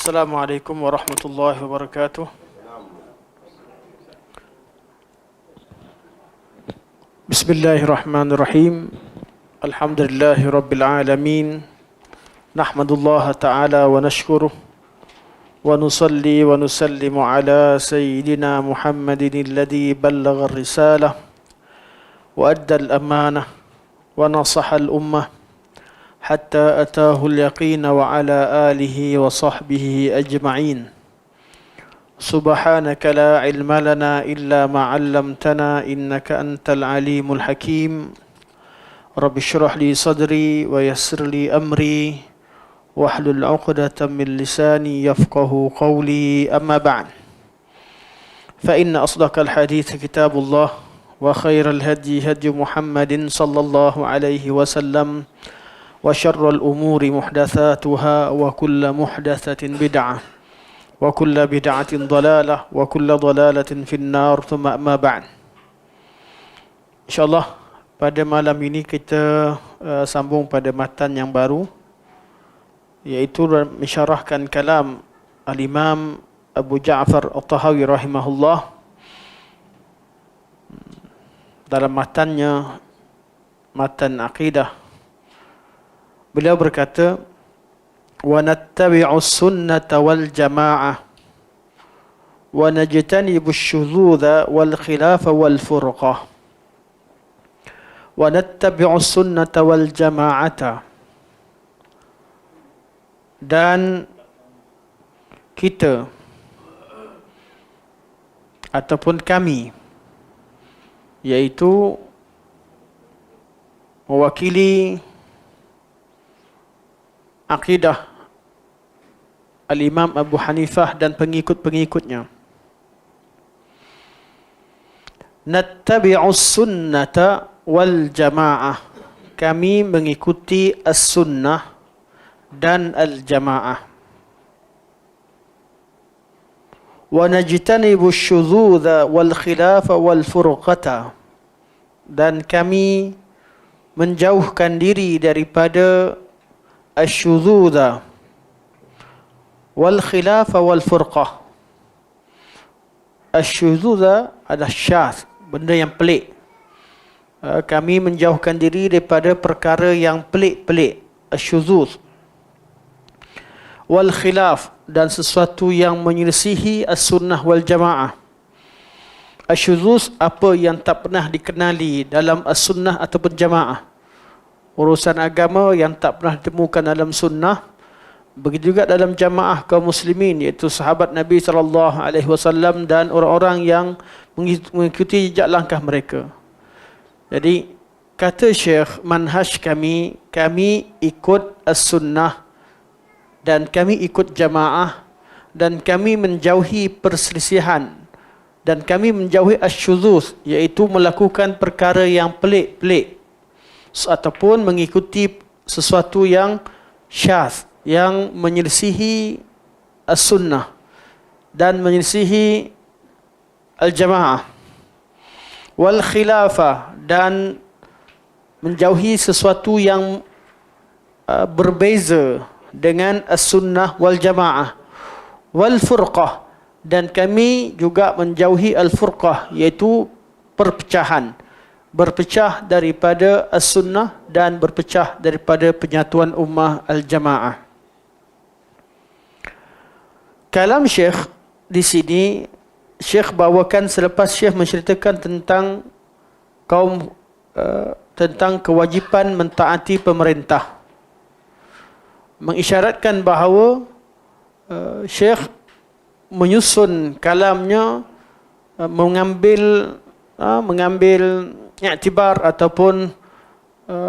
Assalamualaikum warahmatullahi wabarakatuh. Bismillahirrahmanirrahim. Alhamdulillahi rabbil alamin. Nahmadullah ta'ala wa nashkuruh. Wa nusalli wa nusallimu ala sayyidina Muhammadin alladhi ballagha ar-risalah wa adda al-amanah wa nasaha al-ummah حتى أتاه اليقين وعلى آله وصحبه أجمعين سبحانك لا علم لنا إلا ما علمتنا إنك أنت العليم الحكيم رب اشرح لي صدري ويسر لي أمري واحلل عقدة من لساني يفقه قولي أما بعد فإن أصدق الحديث كتاب الله وخير الهدي هدي محمد صلى الله عليه وسلم وشر الأمور محدثاتها وكل محدثة بدعة وكل بدعة ضلالة وكل ضلالة في النار ثم أما بعد. InsyaAllah pada malam ini kita sambung pada matan yang baru, iaitu mensyarahkan kalam Al-Imam Abu Ja'far At-Tahawi rahimahullah dalam matannya, matan aqidah. Beliau berkata, wa nattabi'u sunnata wal jama'ah wa najtanibu asy-syududha wal khilafa wal furqah. Wa nattabi'u sunnata wal jama'ata, dan kita ataupun kami, yaitu mewakili akidah Al-Imam Abu Hanifah dan pengikut-pengikutnya. Nattabi'us sunnata wal jama'ah, kami mengikuti as-sunnah dan al-jama'ah. Wa najtanibu asy-syududha wal khilafa wal furqata, dan kami menjauhkan diri daripada asy-syududha wal khilafa wal furqah. Asy-syududha adalah syadz, benda yang pelik. Kami menjauhkan diri daripada perkara yang pelik-pelik, asy-syuduz. Wal khilaf, dan sesuatu yang menyelisihi as-sunnah wal jamaah. Asy-syuduz, apa yang tak pernah dikenali dalam as-sunnah ataupun jamaah. Urusan agama yang tak pernah ditemukan dalam sunnah, begitu juga dalam jamaah kaum muslimin, iaitu sahabat Nabi SAW dan orang-orang yang mengikuti jejak langkah mereka. Jadi kata Syekh, manhaj kami ikut as-sunnah dan kami ikut jamaah, dan kami menjauhi perselisihan, dan kami menjauhi asy-syudzuz, iaitu melakukan perkara yang pelik-pelik ataupun mengikuti sesuatu yang syadz, yang menyelisihi as-sunnah dan menyelisihi al-jamaah. Wal khilafah, dan menjauhi sesuatu yang berbeza dengan as-sunnah wal jamaah. Wal furqah, dan kami juga menjauhi al-furqah, iaitu perpecahan, berpecah daripada as-sunnah dan berpecah daripada penyatuan ummah al-jamaah. Kalam Syekh di sini, Syekh bawakan selepas Syekh menceritakan tentang tentang kewajipan mentaati pemerintah, mengisyaratkan bahawa Syekh menyusun kalamnya mengambil iktibar ataupun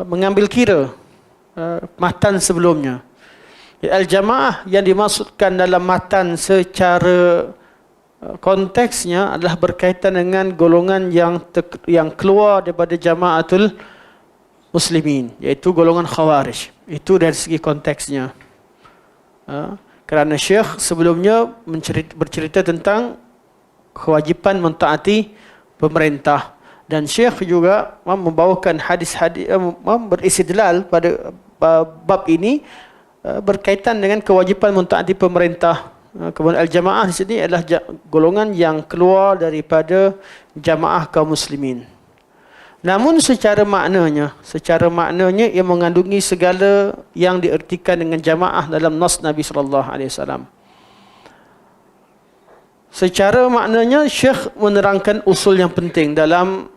mengambil kira matan sebelumnya. Al-jamaah yang dimaksudkan dalam matan secara konteksnya adalah berkaitan dengan golongan yang keluar daripada jamaatul muslimin, iaitu golongan khawarij. Itu dari segi konteksnya. Kerana Syekh sebelumnya bercerita tentang kewajipan mentaati pemerintah, dan Syekh juga membawakan hadis-hadis, beristidlal pada bab ini berkaitan dengan kewajipan mentaati pemerintah. Kemudian al-jamaah di sini adalah golongan yang keluar daripada jamaah kaum muslimin. Namun secara maknanya ia mengandungi segala yang diertikan dengan jamaah dalam nas Nabi sallallahu alaihi wasallam. Secara maknanya Syekh menerangkan usul yang penting dalam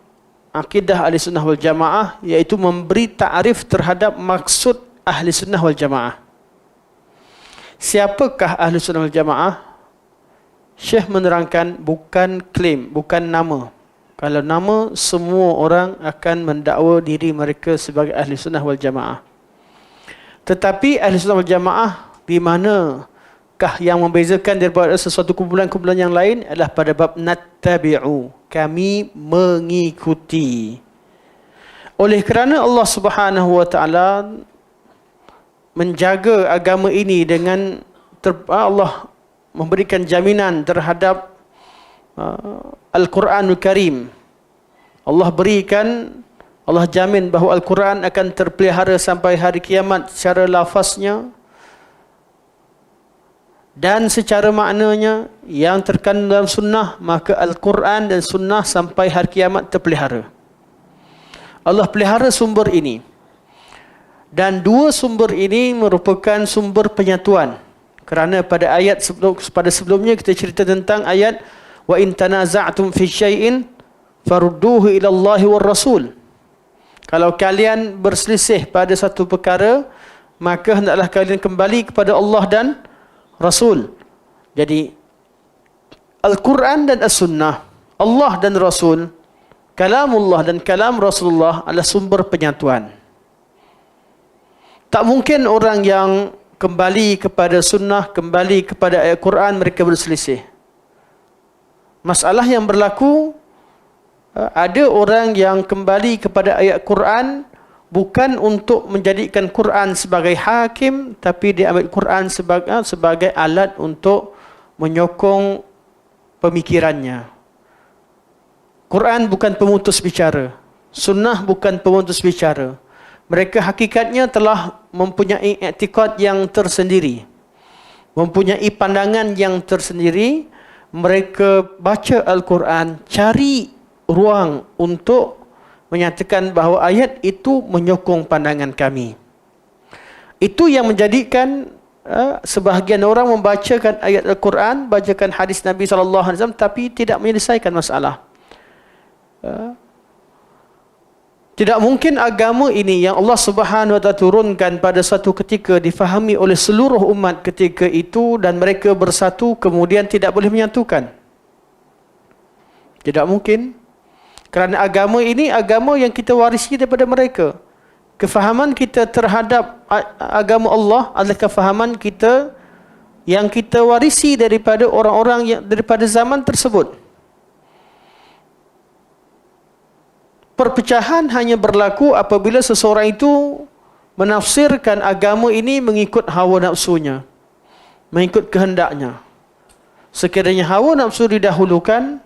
akidah Ahli Sunnah wal Jamaah, iaitu memberi ta'rif terhadap maksud Ahli Sunnah wal Jamaah. Siapakah Ahli Sunnah wal Jamaah? Syekh menerangkan bukan klaim, bukan nama. Kalau nama, semua orang akan mendakwa diri mereka sebagai Ahli Sunnah wal Jamaah. Tetapi Ahli Sunnah wal Jamaah di manakah yang membezakan daripada sesuatu kumpulan-kumpulan yang lain adalah pada bab nattabi'u, kami mengikuti. Oleh kerana Allah Subhanahu wa taala menjaga agama ini dengan Allah memberikan jaminan terhadap Al-Quranul Karim. Allah jamin bahawa Al-Quran akan terpelihara sampai hari kiamat secara lafaznya dan secara maknanya yang terkandung dalam sunnah, maka Al-Quran dan sunnah sampai hari kiamat terpelihara. Allah pelihara sumber ini. Dan dua sumber ini merupakan sumber penyatuan. Kerana pada ayat sebelumnya kita cerita tentang ayat wa in tanaza'tum fi syai'in farudduhu ila Allahi war Rasul. Kalau kalian berselisih pada satu perkara, maka hendaklah kalian kembali kepada Allah dan Rasul. Jadi Al-Quran dan As-Sunnah, Allah dan Rasul, kalamullah dan kalam Rasulullah adalah sumber penyatuan. Tak mungkin orang yang kembali kepada sunnah, kembali kepada ayat Quran, mereka berselisih. Masalah yang berlaku, ada orang yang kembali kepada ayat Quran bukan untuk menjadikan Quran sebagai hakim, tapi dia ambil Quran sebagai alat untuk menyokong pemikirannya. Quran bukan pemutus bicara, sunnah bukan pemutus bicara. Mereka hakikatnya telah mempunyai i'tikad yang tersendiri, mempunyai pandangan yang tersendiri. Mereka baca Al-Quran, cari ruang untuk menyatakan bahawa ayat itu menyokong pandangan kami. Itu yang menjadikan sebahagian orang membacakan ayat Al-Quran, bacakan hadis Nabi SAW, tapi tidak menyelesaikan masalah. Tidak mungkin agama ini yang Allah Subhanahu wa taala turunkan pada satu ketika difahami oleh seluruh umat ketika itu dan mereka bersatu kemudian tidak boleh menyatukan. Tidak mungkin. Kerana agama ini agama yang kita warisi daripada mereka. Kefahaman kita terhadap agama Allah adalah kefahaman kita yang kita warisi daripada orang-orang yang daripada zaman tersebut. Perpecahan hanya berlaku apabila seseorang itu menafsirkan agama ini mengikut hawa nafsunya, mengikut kehendaknya. Sekiranya hawa nafsu didahulukan,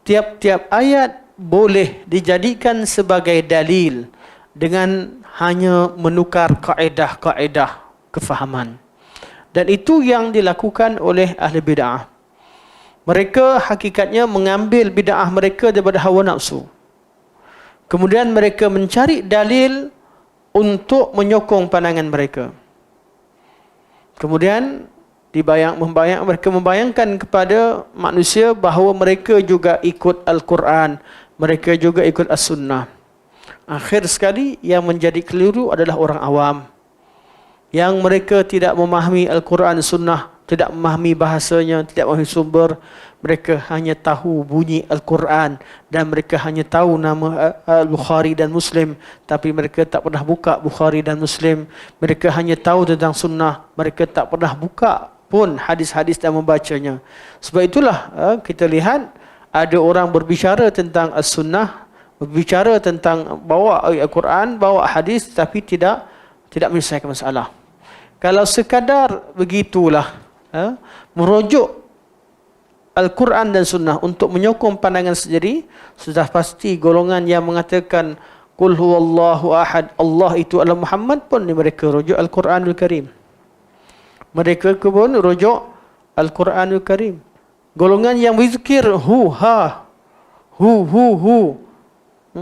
tiap-tiap ayat boleh dijadikan sebagai dalil dengan hanya menukar kaedah-kaedah kefahaman. Dan itu yang dilakukan oleh ahli bid'ah. Mereka hakikatnya mengambil bid'ah mereka daripada hawa nafsu. Kemudian mereka mencari dalil untuk menyokong pandangan mereka. Kemudian mereka membayangkan kepada manusia bahawa mereka juga ikut Al-Quran, mereka juga ikut As-Sunnah. Akhir sekali yang menjadi keliru adalah orang awam, yang mereka tidak memahami Al-Quran, Sunnah, tidak memahami bahasanya, tidak memahami sumber. Mereka hanya tahu bunyi Al-Quran dan mereka hanya tahu nama Al-Bukhari dan Muslim, tapi mereka tak pernah buka Bukhari dan Muslim. Mereka hanya tahu tentang sunnah, mereka tak pernah buka pun hadis-hadis dan membacanya. Sebab itulah kita lihat ada orang berbicara tentang As-Sunnah, berbicara tentang bawa Al-Quran, bawa hadis, tapi tidak menyelesaikan masalah. Kalau sekadar begitulah, merujuk Al-Quran dan Sunnah untuk menyokong pandangan sendiri, sudah pasti golongan yang mengatakan Qul huwallahu ahad, Allah itu adalah Muhammad pun mereka rujuk Al-Quranul Karim. Mereka pun rujuk Al-Quranul Karim. Golongan yang berzikir hu ha, hu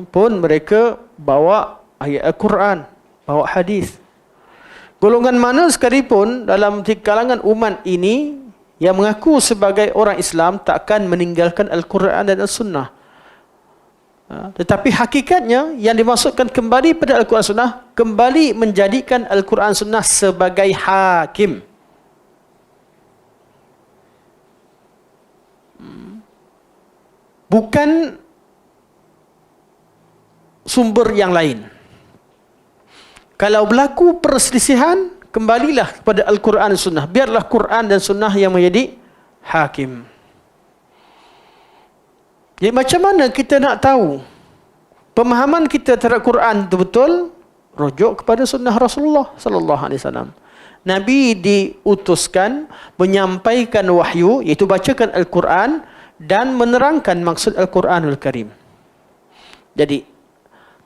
pun mereka bawa ayat Al-Quran, bawa hadis. Golongan mana sekalipun dalam kalangan umat ini yang mengaku sebagai orang Islam takkan meninggalkan Al-Quran dan As-Sunnah. Tetapi hakikatnya yang dimaksudkan kembali pada Al-Quran Sunnah, kembali menjadikan Al-Quran Sunnah sebagai hakim. Bukan sumber yang lain. Kalau berlaku perselisihan, kembalilah kepada Al-Quran dan Sunnah. Biarlah Quran dan Sunnah yang menjadi hakim. Jadi macam mana kita nak tahu pemahaman kita terhadap Quran itu betul? Rujuk kepada Sunnah Rasulullah sallallahu alaihi wasallam. Nabi diutuskan menyampaikan wahyu, iaitu bacakan Al-Quran dan menerangkan maksud Al-Quranul Karim. Jadi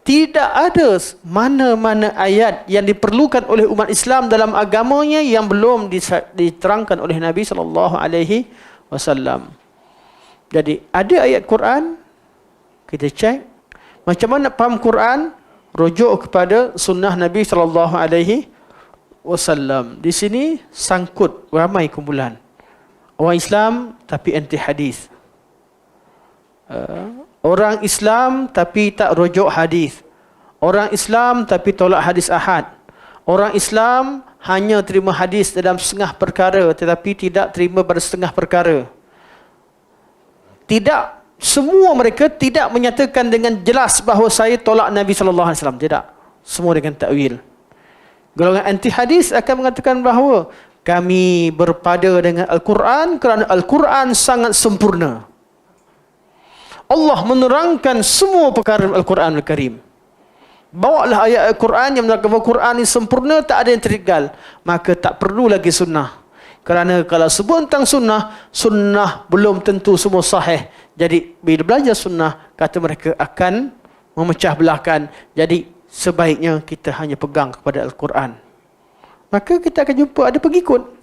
tidak ada mana-mana ayat yang diperlukan oleh umat Islam dalam agamanya yang belum diterangkan oleh Nabi sallallahu alaihi wasallam. Jadi ada ayat Quran, kita cek macam mana faham Quran, rujuk kepada sunnah Nabi sallallahu alaihi wasallam. Di sini sangkut ramai kumpulan orang Islam tapi anti hadis. Orang Islam tapi tak rujuk hadis. Orang Islam tapi tolak hadis ahad. Orang Islam hanya terima hadis dalam setengah perkara tetapi tidak terima pada setengah perkara. Tidak, semua mereka tidak menyatakan dengan jelas bahawa saya tolak Nabi sallallahu alaihi wasallam. Tidak. Semua dengan takwil. Golongan anti hadis akan mengatakan bahawa kami berpada dengan Al-Quran kerana Al-Quran sangat sempurna. Allah menerangkan semua perkara Al-Quran Al-Karim. Bawalah ayat Al-Quran yang menerangkan bahawa Quran ini sempurna, tak ada yang tertinggal. Maka tak perlu lagi sunnah. Kerana kalau sebut tentang sunnah, sunnah belum tentu semua sahih. Jadi bila belajar sunnah, kata mereka akan memecah belahkan. Jadi sebaiknya kita hanya pegang kepada Al-Quran. Maka kita akan jumpa ada pengikut.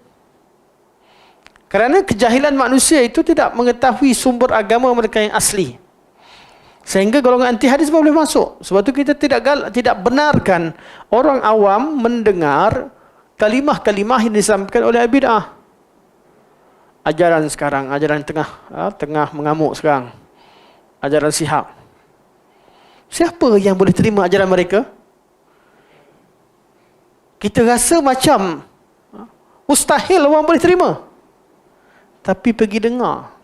Kerana kejahilan manusia itu tidak mengetahui sumber agama mereka yang asli. Sehingga golongan anti hadis boleh masuk. Sebab itu kita tidak benarkan orang awam mendengar kalimah-kalimah yang disampaikan oleh bid'ah. Ajaran sekarang, ajaran tengah mengamuk sekarang. Ajaran Sihab. Siapa yang boleh terima ajaran mereka? Kita rasa macam mustahil orang boleh terima. Tapi pergi dengar.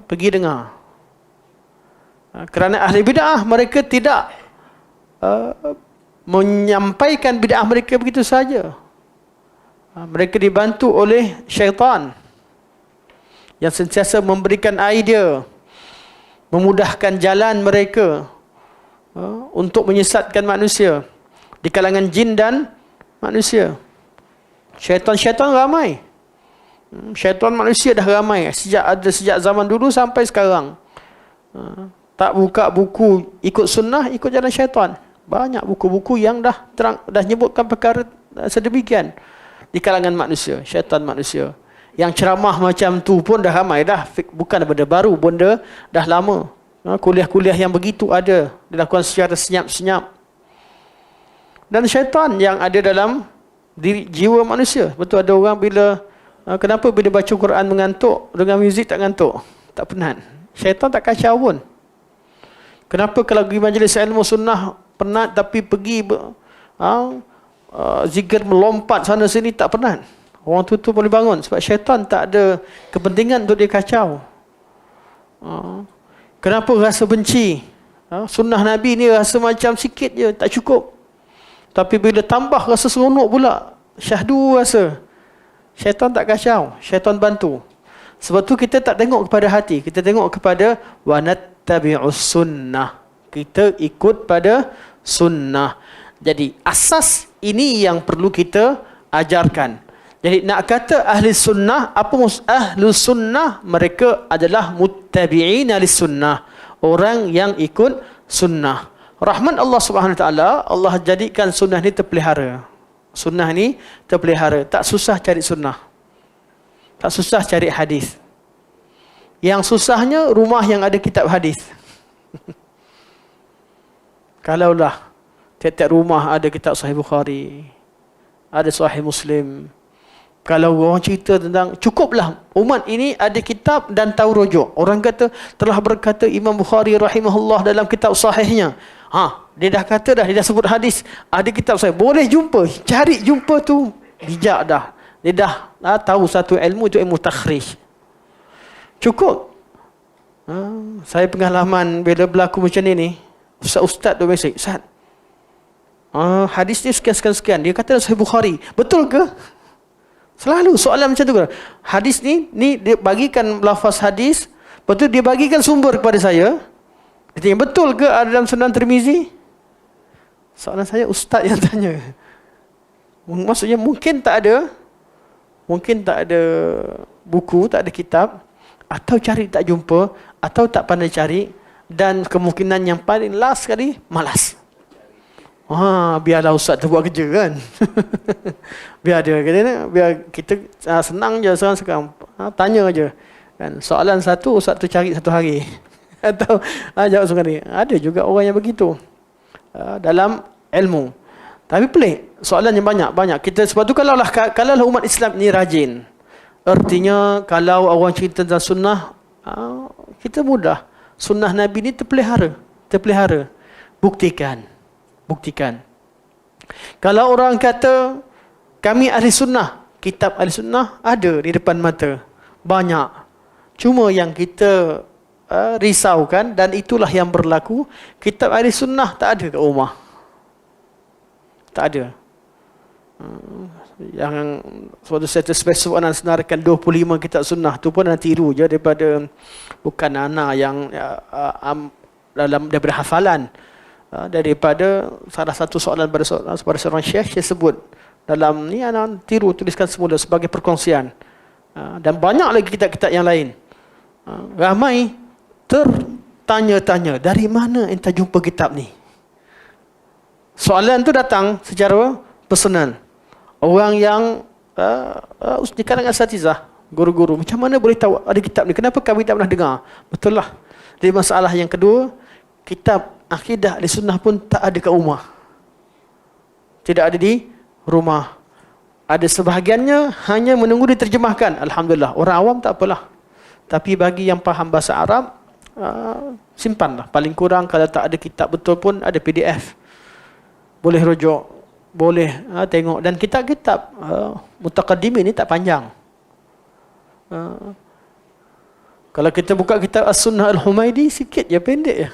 Pergi dengar. Kerana ahli bid'ah mereka tidak menyampaikan bid'ah mereka begitu saja. Mereka dibantu oleh syaitan yang sentiasa memberikan idea, memudahkan jalan mereka untuk menyesatkan manusia di kalangan jin dan manusia. Syaitan-syaitan ramai. Syaitan manusia dah ramai sejak zaman dulu sampai sekarang. Tak buka buku ikut sunnah, ikut jalan syaitan. Banyak buku-buku yang dah nyebutkan perkara sedemikian di kalangan manusia, syaitan manusia. Yang ceramah macam tu pun dah ramai dah, bukan benda baru, benda dah lama. Kuliah-kuliah yang begitu ada, dilakukan secara senyap-senyap. Dan syaitan yang ada dalam diri jiwa manusia. Betul ada orang kenapa bila baca Quran mengantuk, dengan muzik tak ngantuk, tak penat. Syaitan tak kacau pun. Kenapa kalau pergi majlis ilmu sunnah penat tapi pergi zikir melompat sana sini tak penat? Orang tu boleh bangun sebab syaitan tak ada kepentingan untuk dia kacau. Kenapa rasa benci? Sunnah Nabi ni rasa macam sikit je, tak cukup. Tapi bila tambah rasa seronok pula, syahdu rasa. Syaitan tak kacau, syaitan bantu. Sebab tu kita tak tengok kepada hati, kita tengok kepada wa nattabi'us sunnah. Kita ikut pada sunnah. Jadi asas ini yang perlu kita ajarkan. Jadi nak kata ahli sunnah, apa maksud ahli sunnah? Mereka adalah muttabi'in ahli sunnah, orang yang ikut sunnah. Rahman Allah Subhanahu Wa Taala, Allah jadikan sunnah ini terpelihara. Sunnah ni terpelihara. Tak susah cari sunnah. Tak susah cari hadis. Yang susahnya rumah yang ada kitab hadis. Kalaulah tiap-tiap rumah ada kitab Sahih Bukhari, ada Sahih Muslim. Kalau orang cerita tentang, cukuplah umat ini ada kitab dan tahu rujuk. Orang kata, telah berkata Imam Bukhari rahimahullah dalam kitab sahihnya. Dia dah kata dah, dia dah sebut hadis, ada kitab sahih. Boleh jumpa, cari jumpa tu, bijak dah. Dia dah tahu satu ilmu, itu ilmu takhrij. Cukup. Saya pengalaman bila berlaku macam ni, Ustaz tu mesej, Ustaz, hadis ni sekian. Dia kata Sahih Bukhari. Betul ke? Selalu soalan macam tu kan. Hadis ni dia bagikan lafaz hadis, betul dia bagikan sumber kepada saya. Dia tanya, betul ke ada dalam Sunan Tirmizi? Soalan saya, ustaz yang tanya. Maksudnya mungkin tak ada buku, tak ada kitab, atau cari tak jumpa, atau tak pandai cari, dan kemungkinan yang paling last sekali, malas. Biarlah ustaz tu buat kerja kan. biar kita senang je sekarang. Tanya aja. Kan? Soalan satu, ustaz tu cari satu hari. Atau jawab sekali. Ada juga orang yang begitu. Dalam ilmu. Tapi pelik. Soalan yang banyak. Sebab tu kalaulah umat Islam ni rajin. Artinya kalau orang cerita tentang sunnah, kita mudah. Sunnah Nabi ni terpelihara. Buktikan. Kalau orang kata kami ahli sunnah, kitab ahli sunnah ada di depan mata, banyak. Cuma yang kita risaukan, dan itulah yang berlaku, kitab ahli sunnah tak ada kat rumah. Tak ada. Yang suatu saya terspesifik nak senarkan 25 kitab sunnah tu pun nak tiru je daripada, bukan anak yang daripada hafalan. Daripada salah satu soalan pada seorang syekh, saya sebut dalam ni, anak tiru, tuliskan semula sebagai perkongsian. Dan banyak lagi kitab-kitab yang lain. Ramai tertanya-tanya, dari mana enta jumpa kitab ni? Soalan tu datang secara personal. Orang yang di kalangan asatizah, guru-guru, macam mana boleh tahu ada kitab ni? Kenapa kami tak pernah dengar? Betul lah. Jadi masalah yang kedua, kitab akidah ahli sunnah pun tak ada kat rumah. Tidak ada di rumah. Ada sebahagiannya hanya menunggu diterjemahkan. Alhamdulillah. Orang awam tak apalah. Tapi bagi yang faham bahasa Arab, simpanlah. Paling kurang kalau tak ada kitab betul pun ada PDF. Boleh rujuk. Boleh tengok. Dan kitab-kitab mutaqaddimin ni tak panjang. Kalau kita buka kitab As-Sunnah Al-Humaidi, sikit je, pendek je.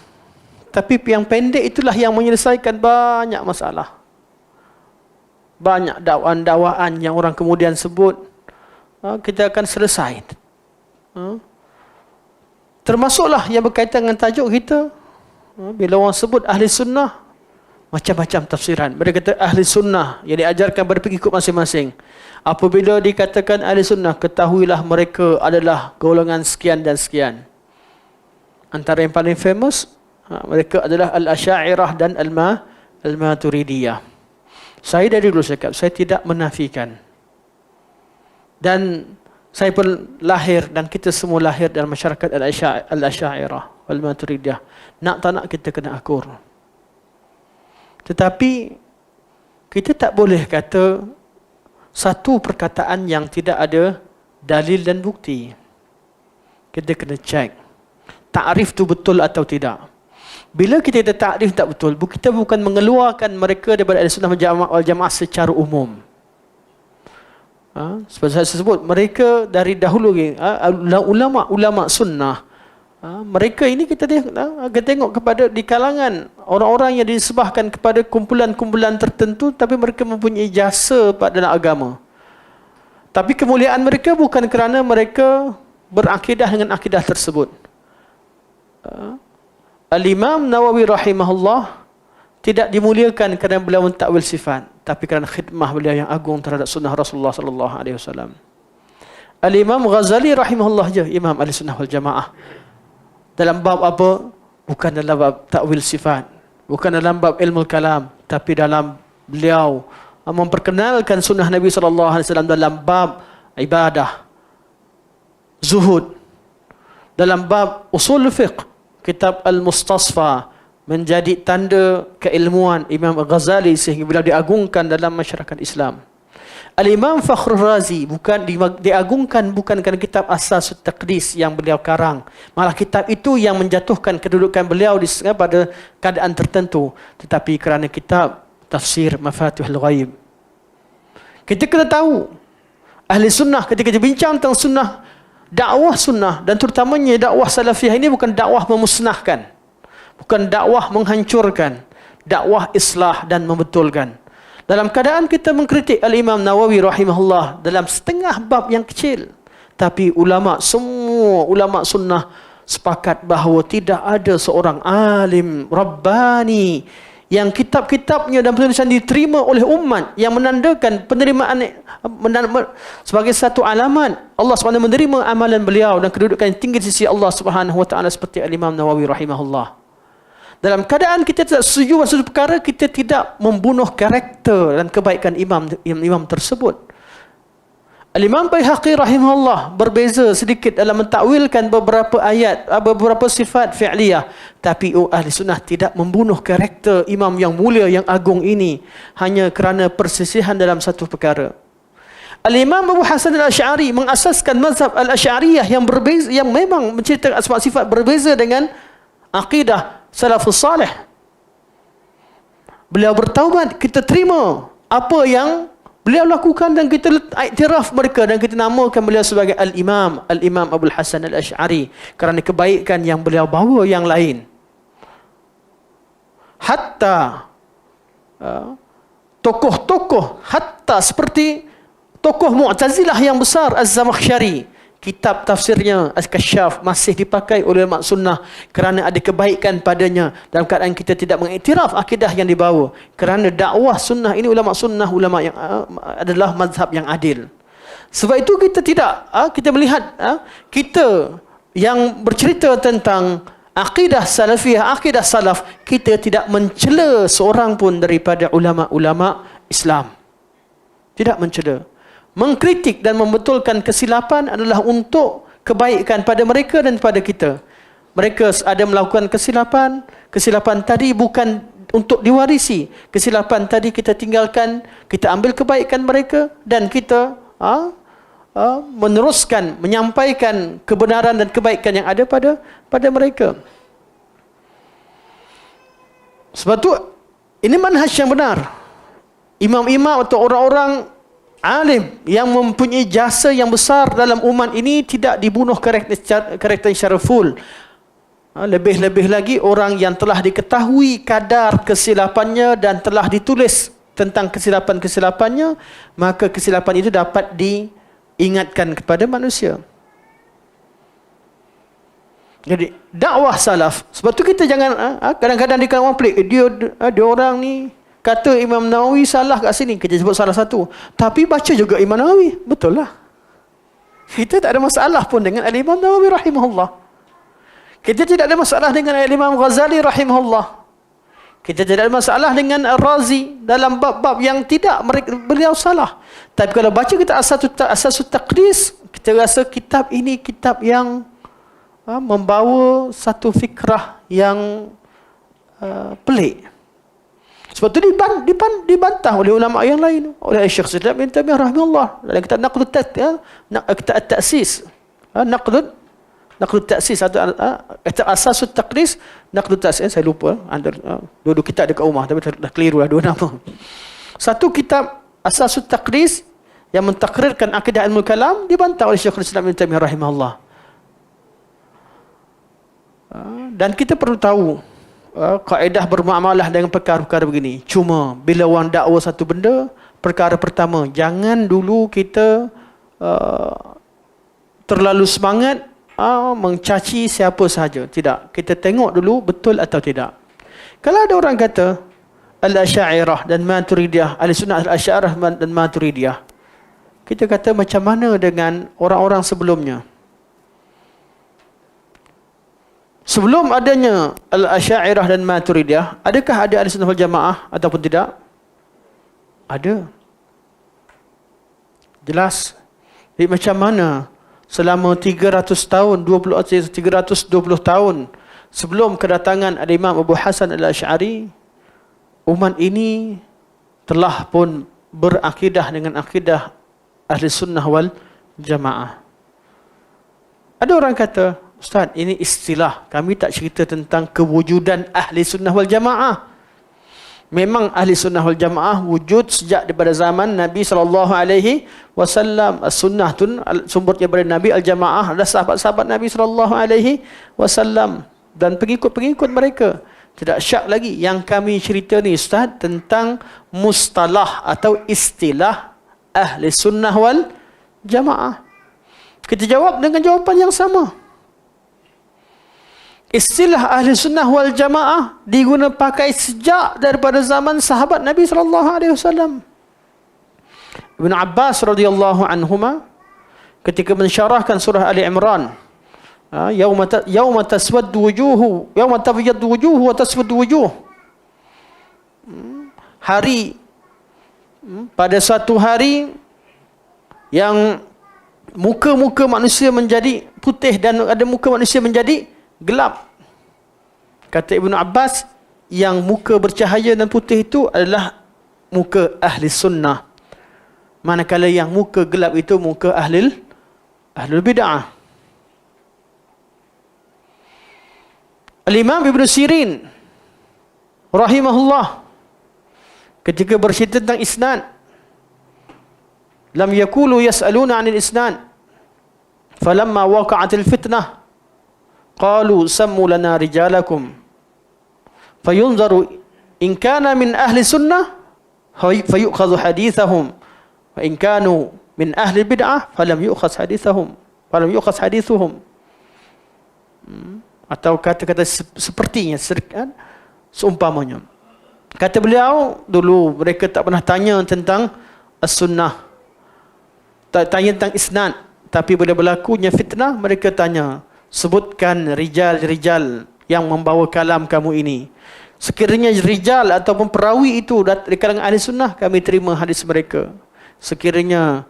Tapi yang pendek itulah yang menyelesaikan banyak masalah. Banyak dakwaan-dakwaan yang orang kemudian sebut, kita akan selesai. Termasuklah yang berkaitan dengan tajuk kita. Bila orang sebut ahli sunnah, macam-macam tafsiran. Mereka kata ahli sunnah yang diajarkan pada pengikut masing-masing. Apabila dikatakan ahli sunnah, ketahuilah mereka adalah golongan sekian dan sekian. Antara yang paling famous, mereka adalah Al-Asy'ariyah dan Al-Maturidiyah. Saya dari dulu cakap, saya tidak menafikan. Dan saya pun lahir, dan kita semua lahir dalam masyarakat Al-Asy'ariyah, Al-Maturidiyah. Nak tak nak kita kena akur. Tetapi kita tak boleh kata satu perkataan yang tidak ada dalil dan bukti. Kita kena cek takrif tu betul atau tidak. Bila kita kata takrif tak betul, kita bukan mengeluarkan mereka daripada Ahlussunnah wal Jamaah secara umum. Seperti saya sebut, mereka dari dahulu ulama sunnah, mereka ini kita tengok kepada di kalangan orang-orang yang disebahkan kepada kumpulan-kumpulan tertentu, tapi mereka mempunyai jasa dalam agama. Tapi kemuliaan mereka bukan kerana mereka berakidah dengan akidah tersebut. Al-Imam Nawawi rahimahullah tidak dimuliakan kerana beliau mentakwil sifat, tapi kerana khidmah beliau yang agung terhadap sunnah Rasulullah sallallahu alaihi wasallam. Al-Imam Ghazali rahimahullah je Imam Ahlussunnah wal Jamaah. Dalam bab apa? Bukan dalam bab takwil sifat, bukan dalam bab ilmu kalam, tapi dalam beliau memperkenalkan sunnah Nabi SAW dalam bab ibadah, zuhud, dalam bab usul fiqh, kitab Al-Mustasfa menjadi tanda keilmuan Imam Ghazali sehingga beliau diagungkan dalam masyarakat Islam. Al-Imam Fakhrul Razi diagungkan bukan kerana kitab Asas Taqdis yang beliau karang. Malah kitab itu yang menjatuhkan kedudukan beliau pada keadaan tertentu. Tetapi kerana kitab Tafsir Mafatihul Ghaib. Kita kena tahu, ahli sunnah ketika kita bincang tentang sunnah, dakwah sunnah dan terutamanya dakwah salafiyah ini bukan dakwah memusnahkan. Bukan dakwah menghancurkan. Dakwah islah dan membetulkan. Dalam keadaan kita mengkritik Al-Imam Nawawi rahimahullah dalam setengah bab yang kecil. Tapi semua ulama sunnah sepakat bahawa tidak ada seorang alim Rabbani yang kitab-kitabnya dan penulisan diterima oleh umat yang menandakan penerimaan sebagai satu alamat Allah SWT menerima amalan beliau dan kedudukan yang tinggi di sisi Allah SWT seperti Al-Imam Nawawi rahimahullah. Dalam keadaan kita tidak setuju dengan suatu perkara, kita tidak membunuh karakter dan kebaikan imam tersebut. Al-Imam Baihaqi rahimahullah berbeza sedikit dalam mentakwilkan beberapa ayat, beberapa sifat fi'liyah. Tapi ahli sunnah tidak membunuh karakter imam yang mulia, yang agung ini hanya kerana persisihan dalam satu perkara. Al-Imam Abu Hasan Al-Asy'ari mengasaskan mazhab Al-Asy'ariyah yang berbeza, yang memang menceritakan asma sifat berbeza dengan akidah salafus salih. Beliau bertaubat, kita terima apa yang beliau lakukan dan kita iktiraf mereka dan kita namakan beliau sebagai Al-Imam Abu Hasan Al-Asy'ari kerana kebaikan yang beliau bawa yang lain. Hatta tokoh-tokoh, hatta seperti tokoh Mu'tazilah yang besar Az-Zamakhsyari, kitab tafsirnya Al-Kasyaf masih dipakai oleh ulama sunnah kerana ada kebaikan padanya dalam keadaan kita tidak mengiktiraf akidah yang dibawa. Kerana dakwah sunnah ini ulama sunnah, ulama yang adalah mazhab yang adil. Sebab itu kita tidak, kita melihat kita yang bercerita tentang akidah salafiyah, akidah salaf, kita tidak mencela seorang pun daripada ulama-ulama Islam. Tidak mencela. Mengkritik dan membetulkan kesilapan adalah untuk kebaikan pada mereka dan pada kita. Mereka ada melakukan kesilapan, kesilapan tadi bukan untuk diwarisi. Kesilapan tadi kita tinggalkan, kita ambil kebaikan mereka dan kita meneruskan, menyampaikan kebenaran dan kebaikan yang ada pada mereka. Sebab tu ini manhaj yang benar. Imam-imam atau orang-orang alim yang mempunyai jasa yang besar dalam umat ini tidak dibunuh karakter secara full. Lebih-lebih lagi orang yang telah diketahui kadar kesilapannya dan telah ditulis tentang kesilapan-kesilapannya, maka kesilapan itu dapat diingatkan kepada manusia. Jadi dakwah salaf. Sebab tu kita jangan kadang-kadang di kalangan pelik dia orang ni kata Imam Nawawi salah kat sini, kita sebut salah satu. Tapi baca juga Imam Nawawi. Betul lah. Kita tak ada masalah pun dengan Imam Nawawi rahimahullah. Kita tidak ada masalah dengan Imam Ghazali rahimahullah. Kita tidak ada masalah dengan Ar-Razi dalam bab-bab yang tidak beliau salah. Tapi kalau baca kita Asasut Taqdis, kita rasa kitab ini kitab yang membawa satu fikrah yang pelik. Sebab itu dibantah oleh ulama yang lain, oleh Syekh Islam Ibn Taimiyah rahimahullah dalam kitab Naqdut Ta'sis, Naqdut Ta'sis atau Asasut Taqdis, Naqdut Ta'sis, saya lupa, dua-dua kitab dekat rumah tapi dah keliru lah dua nama. Satu kitab Asasut Taqdis yang mentakrirkan akidah ilmu kalam dibantah oleh Syekh Islam Ibn Taimiyah rahimahullah. Dan kita perlu tahu kaedah bermuamalah dengan perkara-perkara begini. Cuma bila orang dakwa satu benda, perkara pertama, jangan dulu kita terlalu semangat mencaci siapa sahaja. Tidak. Kita tengok dulu betul atau tidak. Kalau ada orang kata Al-Asy'ariyah dan Maturidiyah, Ahlussunnah Al-Asy'ariyah dan Maturidiyah, kita kata macam mana dengan orang-orang sebelumnya? Sebelum adanya Al-Asy'ariyah dan Maturidiyah, adakah ada Ahlussunnah wal Jamaah ataupun tidak? Ada. Jelas. Jadi macam mana selama 300 tahun, 320 tahun sebelum kedatangan Imam Abu Hasan al-Asy'ari, umat ini telah pun berakidah dengan akidah Ahli Sunnah wal Jamaah. Ada orang kata, Ustaz, ini istilah. Kami tak cerita tentang kewujudan Ahli Sunnah wal Jamaah. Memang Ahli Sunnah wal Jamaah wujud sejak daripada zaman Nabi SAW. As-Sunnah tu sumbernya daripada Nabi, Al-Jamaah adalah sahabat-sahabat Nabi SAW dan pengikut-pengikut mereka. Tidak syak lagi. Yang kami cerita ni, Ustaz, tentang mustalah atau istilah Ahli Sunnah wal Jamaah. Kita jawab dengan jawapan yang sama. Istilah Ahli Sunnah wal Jamaah diguna pakai sejak daripada zaman sahabat Nabi SAW. Ibn Abbas radhiyallahu anhuma ketika mensyarahkan surah Ali Imran, yauma taswaddu wujuhu, yauma tabyaddu wujuhu wa taswaddu wujuh. Hari, pada suatu hari yang muka-muka manusia menjadi putih dan ada muka manusia menjadi gelap. Kata Ibn Abbas, yang muka bercahaya dan putih itu adalah muka Ahli Sunnah. Manakala yang muka gelap itu muka Ahlul Bid'ah. Al-Imam Ibn Sirin rahimahullah ketika bercerita tentang isnad, lam yakulu yas'aluna 'anil isnad falamma waqa'atil fitnah qalu sammu lana rijalakum fayunzaru in kana min ahli sunnah fayu'khadhu hadithahum wa in kanu min ahli bid'ah falam yu'khadh hadithuhum. Atau kata-kata sepertinya, seumpamanya. Kata beliau, dulu mereka tak pernah tanya tentang as-sunnah, tak tanya tentang isnad, tapi bila berlakunya fitnah mereka tanya, sebutkan rijal-rijal yang membawa kalam kamu ini. Sekiranya rijal ataupun perawi itu dari kalangan ahli sunnah, kami terima hadis mereka. Sekiranya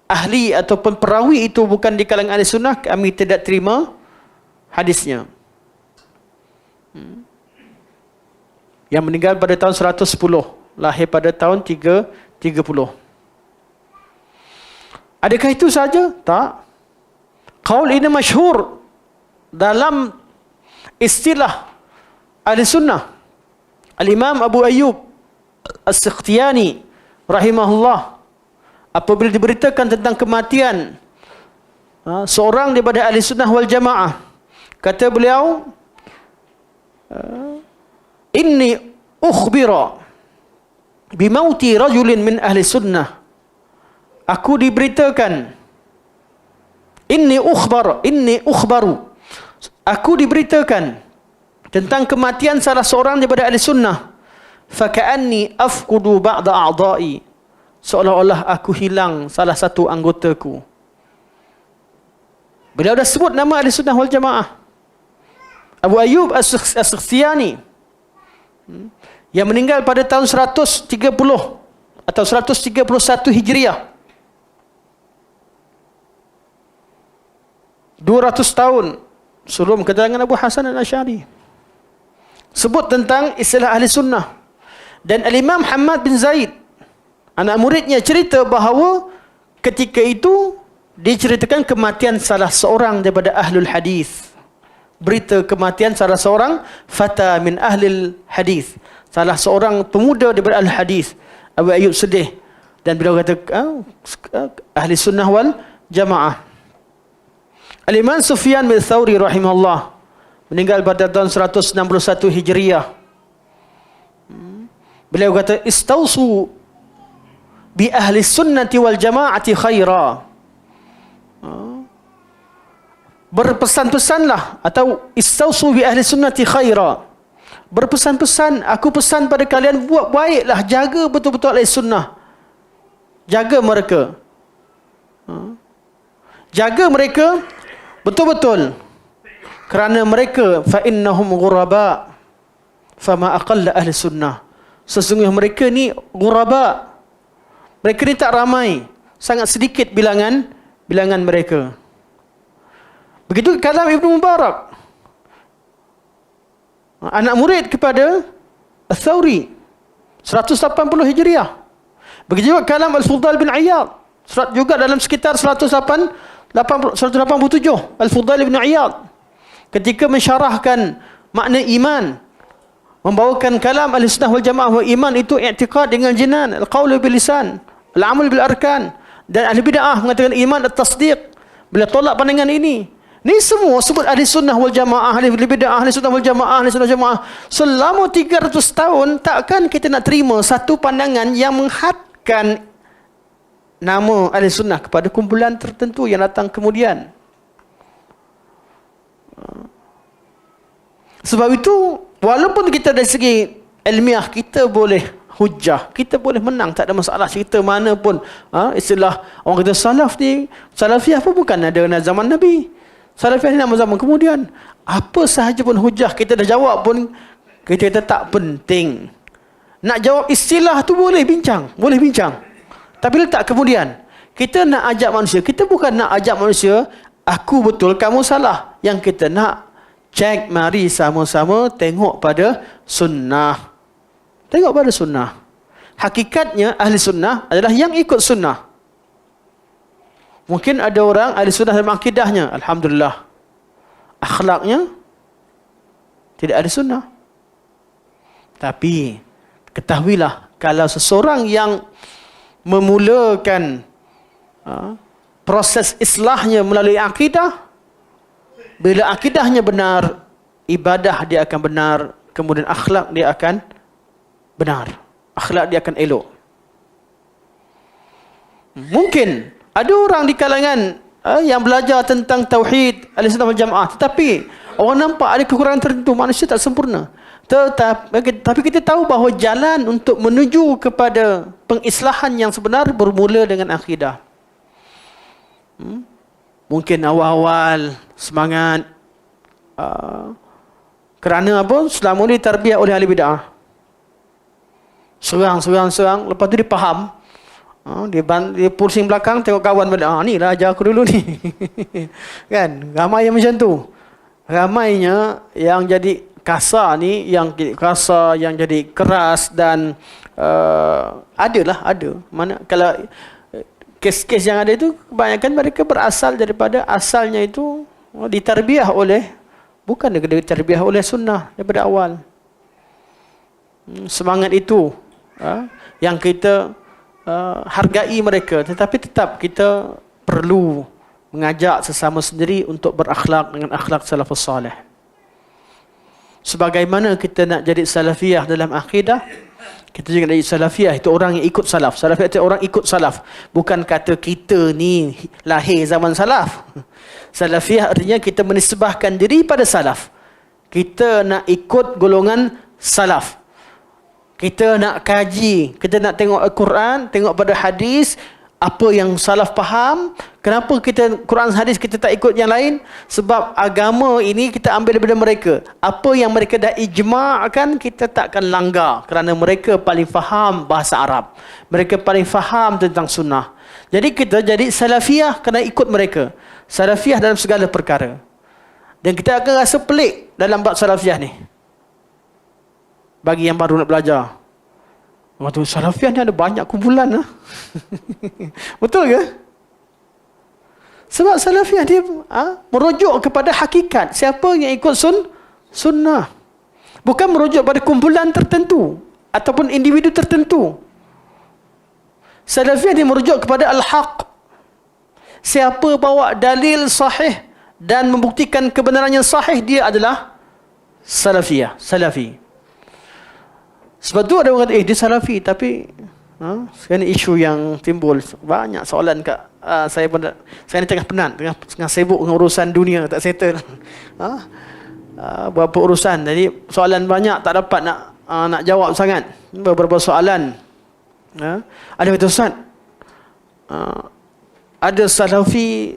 ahli ataupun perawi itu bukan di kalangan ahli sunnah, kami tidak terima hadisnya. Yang meninggal pada tahun 110, lahir pada tahun 30. Adakah itu saja? Tak. Qaul ini masyhur dalam istilah ahli sunnah. Al-Imam Abu Ayyub As-Sikhtiyani rahimahullah, apabila diberitakan tentang kematian seorang daripada ahli sunnah wal jamaah, kata beliau, inni ukhbira bimauti rajulin min ahli sunnah. Aku diberitakan, inni ukhbaru, aku diberitakan tentang kematian salah seorang daripada ahli sunnah. Faka'anni afqudu ba'da a'dha'i, seolah-olah aku hilang salah satu anggotaku. Beliau dah sebut nama ahli sunnah wal jamaah, Abu Ayyub As-Sikhtiyani, yang meninggal pada tahun 130 atau 131 Hijriah. 200 tahun sebelum kedatangan Abu Hasan al-Asy'ari. Sebut tentang istilah ahli sunnah. Dan Al-Imam Muhammad bin Zaid, anak muridnya, cerita bahawa ketika itu diceritakan kematian salah seorang daripada ahlul hadis. Berita kematian salah seorang fata min ahlil hadis, salah seorang pemuda daripada ahli hadis. Abu Ayyub sedih dan beliau kata, ahli sunnah wal jamaah. Al-Imam Sufyan bin Thawri rahimahullah meninggal pada tahun 161 Hijriah. Beliau kata, istausu bi ahli sunnati wal jamaati khaira. Berpesan-pesanlah, atau istausu bi ahli sunnati khaira. Berpesan-pesan, aku pesan pada kalian, buat baiklah, jaga betul-betul ahli sunnah. Jaga mereka. Jaga mereka betul-betul. Kerana mereka fa innahum ghuraba fama aqalla ahli sunnah. Sesungguhnya mereka ni ghuraba, Mereka ni tak ramai, sangat sedikit bilangan mereka. Begitu kalam Ibnu Mubarak, anak murid kepada Al-Thawri, 180 Hijriah. Begitu juga kalam Al-Fudail bin Iyad, juga dalam sekitar 187 Al-Fudail bin Iyad, ketika mensyarahkan makna iman, membawakan kalam Ahlussunnah wal Jamaah bahawa iman itu i'tiqad dengan jinan, al-qaul bil lisan, al-amal bil arkan. Dan ahli bid'ah mengatakan iman at-tasdiq. Bila tolak pandangan ini, ni semua sebut ahli sunnah wal jamaah, ahli bid'ah, ahli sunnah wal jamaah, ahli sunnah jamaah. Selama 300 tahun, takkan kita nak terima satu pandangan yang menghadkan nama ahli sunnah kepada kumpulan tertentu yang datang kemudian. Sebab itu, walaupun kita dari segi ilmiah kita boleh hujah, kita boleh menang, tak ada masalah, cerita mana pun. Istilah orang kata salaf ni, salafiyah pun bukan ada zaman Nabi. Salafiyah ni nama zaman kemudian. Apa sahaja pun hujah kita dah jawab pun, kita kata tak penting. Nak jawab istilah tu boleh bincang, tapi letak kemudian. Kita nak ajak manusia, kita bukan nak ajak manusia aku betul, kamu salah. Yang kita nak cek, mari sama-sama tengok pada sunnah. Tengok pada sunnah. Hakikatnya ahli sunnah adalah yang ikut sunnah. Mungkin ada orang ahli sunnah dalam akidahnya, alhamdulillah, akhlaknya tidak ahli sunnah. Tapi ketahuilah, kalau seseorang yang memulakan proses islahnya melalui akidah, bila akidahnya benar, ibadah dia akan benar, kemudian akhlak dia akan benar, akhlak dia akan elok. Mungkin ada orang di kalangan yang belajar tentang tauhid Ahlussunnah wal Jamaah, tetapi orang nampak ada kekurangan tertentu, manusia tak sempurna. Tapi kita tahu bahawa jalan untuk menuju kepada pengislahan yang sebenar bermula dengan akidah. Mungkin awal-awal semangat, kerana apa? Selama ini tarbiyah oleh ahli bid'ah. Serang. Lepas tu dia faham. Dia pusing belakang, tengok kawan balik. Ni lah ajar aku dulu ni. Kan? Ramai yang macam tu. Ramainya yang jadi kasar ni, yang jadi kasar, yang jadi keras dan ada. Mana kalau kes-kes yang ada itu, kebanyakan mereka berasal daripada asalnya itu ditarbiyah oleh, bukan ditarbiyah oleh sunnah daripada awal. Semangat itu yang kita hargai mereka, tetapi tetap kita perlu mengajak sesama sendiri untuk berakhlak dengan akhlak salafus salih. Sebagaimana kita nak jadi salafiyah dalam akidah, kita juga jadi salafiyah itu orang yang ikut salaf. Salafiyah itu orang ikut salaf. Bukan kata kita ni lahir zaman salaf. Salafiyah artinya kita menisbahkan diri pada salaf. Kita nak ikut golongan salaf. Kita nak kaji, kita nak tengok Al-Quran, tengok pada hadis, apa yang salaf faham. Kenapa kita Quran hadis kita tak ikut yang lain? Sebab agama ini kita ambil daripada mereka. Apa yang mereka dah ijma'kan, kita takkan langgar, kerana mereka paling faham bahasa Arab. Mereka paling faham tentang sunnah. Jadi kita jadi salafiyah kerana ikut mereka. Salafiyah dalam segala perkara. Dan kita akan rasa pelik dalam bab salafiyah ni. Bagi yang baru nak belajar, waktu salafiyah ni ada banyak kumpulan. Betul ke? Sebab salafiyah dia merujuk kepada hakikat. Siapa yang ikut sunnah, bukan merujuk pada kumpulan tertentu ataupun individu tertentu. Salafiyah dia merujuk kepada al-haq. Siapa bawa dalil sahih dan membuktikan kebenaran yang sahih, dia adalah salafiyah, salafi. Sebab tu ada orang kata, dia salafi. Tapi sekarang isu yang timbul, banyak soalan kat saya pun saya ni tengah penat, tengah sibuk dengan urusan dunia, tak settle. Berapa urusan, jadi soalan banyak, tak dapat nak jawab sangat. Beberapa soalan. Ada kata, Ustaz, ada salafi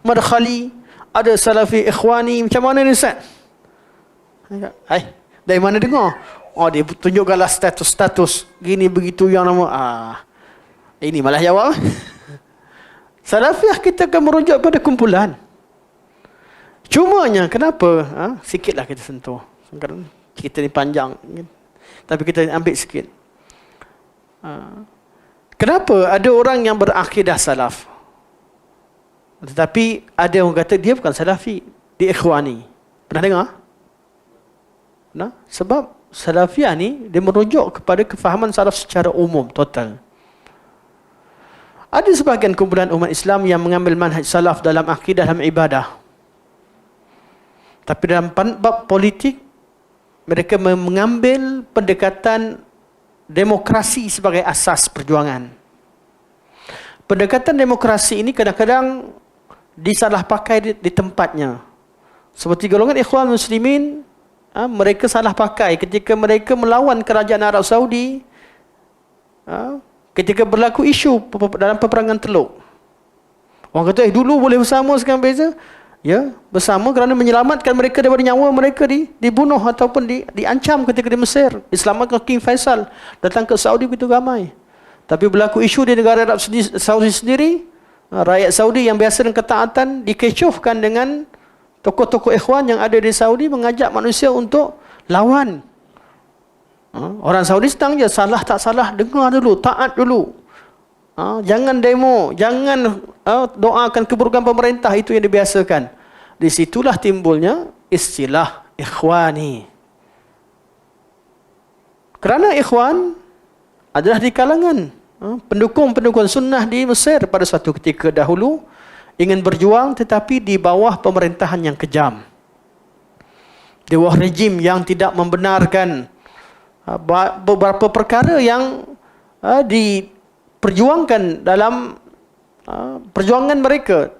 madkhali, ada salafi ikhwani, macam mana ni Ustaz? Hai, dari mana dengar? Oh, dia tunjukkanlah status-status gini begitu yang nama. Ini malah jawab. Salafiyah kita akan merujuk pada kumpulan. Cumanya kenapa? Sikitlah kita sentuh. Kita ni panjang. Tapi kita ambil sikit. Kenapa ada orang yang berakidah salaf? Tetapi ada orang kata dia bukan salafi, dia ikhwani. Pernah dengar? Nah, sebab salafiyah ni dia merujuk kepada kefahaman salaf secara umum, total. Ada sebahagian kumpulan umat Islam yang mengambil manhaj salaf dalam akidah dan ibadah. Tapi dalam bab politik, mereka mengambil pendekatan demokrasi sebagai asas perjuangan. Pendekatan demokrasi ini kadang-kadang disalah pakai di tempatnya. Seperti golongan Ikhwan Muslimin, mereka salah pakai ketika mereka melawan kerajaan Arab Saudi ketika berlaku isu dalam peperangan Teluk. Orang kata, dulu boleh bersama, sekarang beza. Ya, bersama kerana menyelamatkan mereka daripada nyawa mereka dibunuh ataupun diancam ketika di Mesir. Diselamatkan King Faisal, datang ke Saudi begitu ramai. Tapi berlaku isu di negara Arab Saudi sendiri, rakyat Saudi yang biasa dengan ketaatan dikecohkan dengan tokoh-tokoh ikhwan yang ada di Saudi mengajak manusia untuk lawan. Orang Saudi senang je, salah tak salah, dengar dulu, taat dulu. Jangan demo, jangan doakan keburukan pemerintah, itu yang dibiasakan. Di situlah timbulnya istilah ikhwani. Kerana ikhwan adalah di kalangan pendukung-pendukung sunnah di Mesir pada suatu ketika dahulu, ingin berjuang tetapi di bawah pemerintahan yang kejam, di bawah rejim yang tidak membenarkan beberapa perkara yang diperjuangkan dalam perjuangan mereka.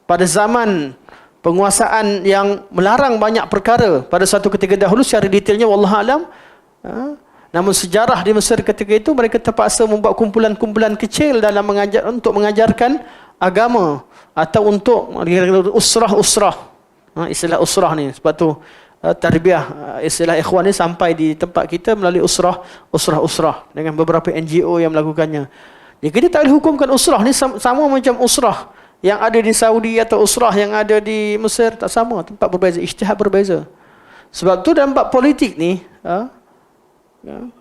Pada zaman penguasaan yang melarang banyak perkara pada suatu ketika dahulu, secara detailnya wallahualam, namun sejarah di Mesir ketika itu mereka terpaksa membuat kumpulan-kumpulan kecil dalam untuk mengajarkan agama atau untuk usrah-usrah. Istilah usrah ni, sebab tu tarbiyah, istilah ikhwan ni sampai di tempat kita melalui usrah dengan beberapa NGO yang melakukannya. Jadi kita tak boleh hukumkan usrah ni sama macam usrah yang ada di Saudi atau usrah yang ada di Mesir, tak sama, tempat berbeza, ijtihad berbeza. Sebab tu dalam bab politik ni,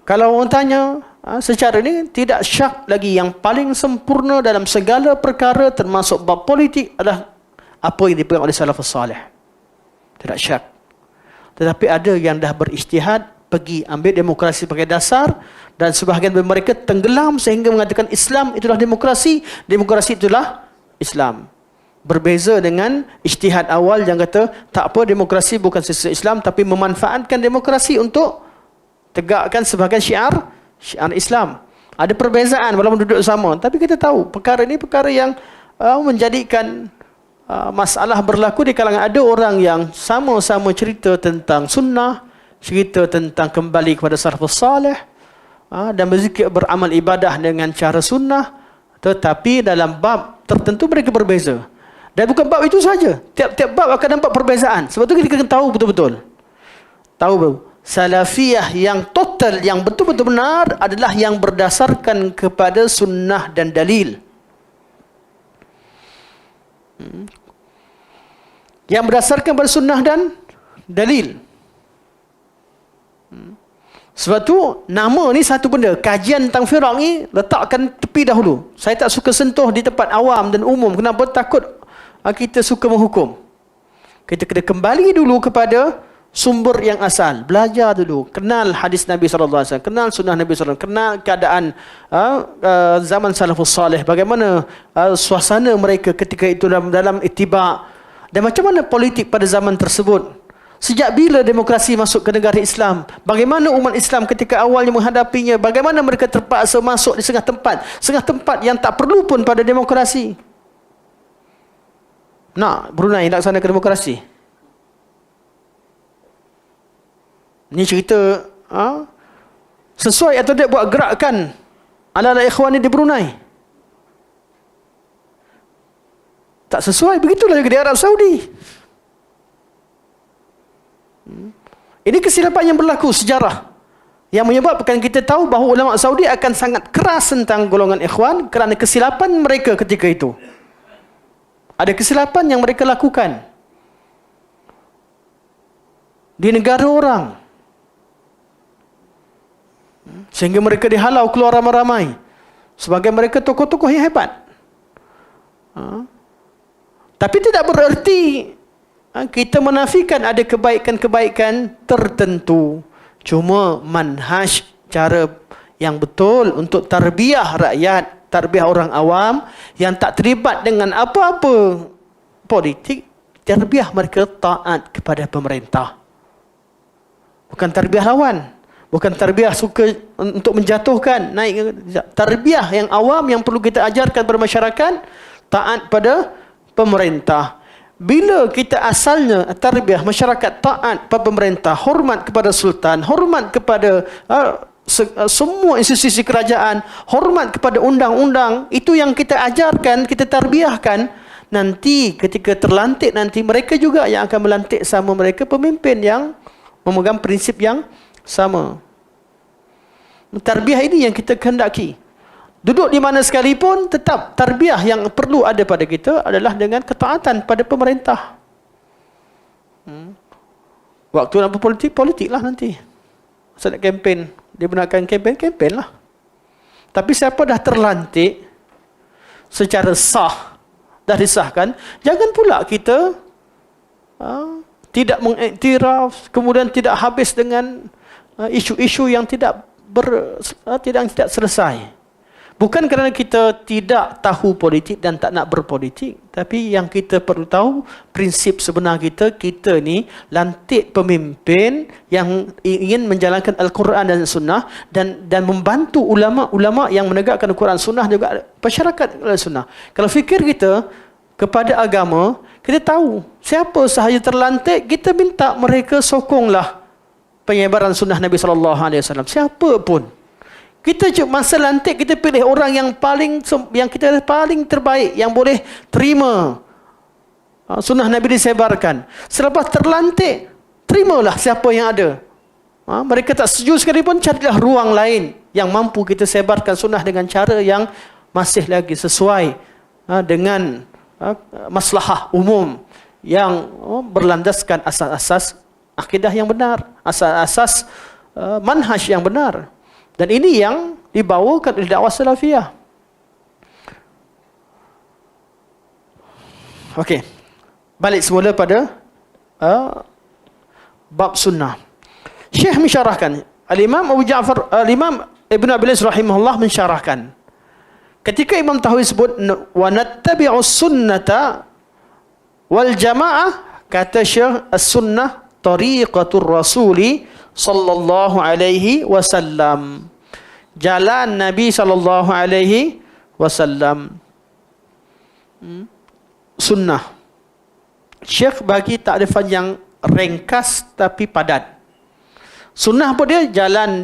kalau orang tanya secara ni, tidak syak lagi yang paling sempurna dalam segala perkara termasuk bab politik adalah apa yang dipegang oleh salafus salih. Tidak syak. Tetapi ada yang dah berijtihad, pergi ambil demokrasi sebagai dasar, dan sebahagian dari mereka tenggelam sehingga mengatakan Islam itulah demokrasi, demokrasi itulah Islam. Berbeza dengan ijtihad awal yang kata tak apa, demokrasi bukan sesuatu Islam, tapi memanfaatkan demokrasi untuk tegakkan sebagai syiar Islam. Ada perbezaan walaupun duduk sama, tapi kita tahu perkara ini perkara yang menjadikan masalah berlaku di kalangan ada orang yang sama-sama cerita tentang sunnah, cerita tentang kembali kepada salafus salih, dan berzikir beramal ibadah dengan cara sunnah, tetapi dalam bab tertentu mereka berbeza. Dan bukan bab itu saja, tiap-tiap bab akan nampak perbezaan. Sebab itu kita kena tahu betul-betul. Tahu baru. Salafiyah yang total, yang betul-betul benar adalah yang berdasarkan kepada sunnah dan dalil. Yang berdasarkan pada sunnah dan dalil. Sebab tu nama ni satu benda. Kajian tentang firaq ni letakkan tepi dahulu. Saya tak suka sentuh di tempat awam dan umum. Kenapa? Takut kita suka menghukum. Kita kena kembali dulu kepada sumber yang asal. Belajar dulu. Kenal hadis Nabi SAW. Kenal sunnah Nabi SAW. Kenal keadaan zaman salafus salih. Bagaimana suasana mereka ketika itu dalam ittiba'. Dan macam mana politik pada zaman tersebut. Sejak bila demokrasi masuk ke negara Islam? Bagaimana umat Islam ketika awalnya menghadapinya? Bagaimana mereka terpaksa masuk di setengah tempat yang tak perlu pun pada demokrasi? Nak Brunei laksanakan demokrasi? Ini cerita sesuai atau tidak buat gerakan ala-ala ikhwan di Brunei? Tak sesuai. Begitulah juga di Arab Saudi. Ini kesilapan yang berlaku sejarah, yang menyebabkan kita tahu bahawa ulama Saudi akan sangat keras tentang golongan ikhwan kerana kesilapan mereka ketika itu. Ada kesilapan yang mereka lakukan di negara orang, sehingga mereka dihalau keluar ramai-ramai sebagai mereka tokoh-tokoh yang hebat. Tapi tidak bererti kita menafikan ada kebaikan-kebaikan tertentu. Cuma manhaj, cara yang betul untuk tarbiyah rakyat, tarbiyah orang awam yang tak terlibat dengan apa-apa politik, tarbiyah mereka taat kepada pemerintah. Bukan tarbiyah lawan, bukan tarbiyah suka untuk menjatuhkan, naik. Tarbiyah yang awam yang perlu kita ajarkan kepada masyarakat, taat pada pemerintah. Bila kita asalnya tarbiyah masyarakat taat pada pemerintah, hormat kepada sultan, hormat kepada semua institusi kerajaan, hormat kepada undang-undang, itu yang kita ajarkan, kita tarbiyahkan, nanti ketika terlantik nanti mereka juga yang akan melantik sama mereka pemimpin yang memegang prinsip yang sama. Tarbiyah ini yang kita kehendaki. Duduk di mana sekalipun, tetap tarbiyah yang perlu ada pada kita adalah dengan ketaatan pada pemerintah. Waktu nak berpolitik, politik lah nanti. Masa nak kempen, dia benarkan kempen, kempen lah. Tapi siapa dah terlantik secara sah, dah disahkan, jangan pula kita tidak mengiktiraf, kemudian tidak habis dengan isu-isu yang tidak selesai. Bukan kerana kita tidak tahu politik dan tak nak berpolitik, tapi yang kita perlu tahu prinsip sebenar kita ni lantik pemimpin yang ingin menjalankan Al-Quran dan Sunnah dan membantu ulama-ulama yang menegakkan Al-Quran Sunnah juga masyarakat Sunnah. Kalau fikir kita kepada agama, kita tahu siapa sahaja terlantik, kita minta mereka sokonglah penyebaran sunnah Nabi SAW. Siapa pun. Kita masa lantik, kita pilih orang yang kita paling terbaik, yang boleh terima sunnah Nabi disebarkan. Selepas terlantik, terimalah siapa yang ada. Mereka tak setuju sekalipun, carilah ruang lain yang mampu kita sebarkan sunnah dengan cara yang masih lagi sesuai dengan maslahah umum yang berlandaskan asas-asas akidah yang benar, asas-asas manhaj yang benar. Dan ini yang dibawakan oleh dakwah salafiyah. Okey. Balik semula pada bab sunnah. Syekh mensyarahkan, Al-Imam Abu Ja'far, Al-Imam Ibn Abi Lais rahimahullah mensyarahkan. Ketika Imam Tahawi sebut wa nattabi'us sunnata wal jamaah, kata Syekh, as-sunnah tariqatur rasuli sallallahu alaihi wasallam. Jalan Nabi sallallahu alaihi wasallam. Sunnah. Syekh bagi takrifan yang ringkas tapi padat. Sunnah pun dia jalan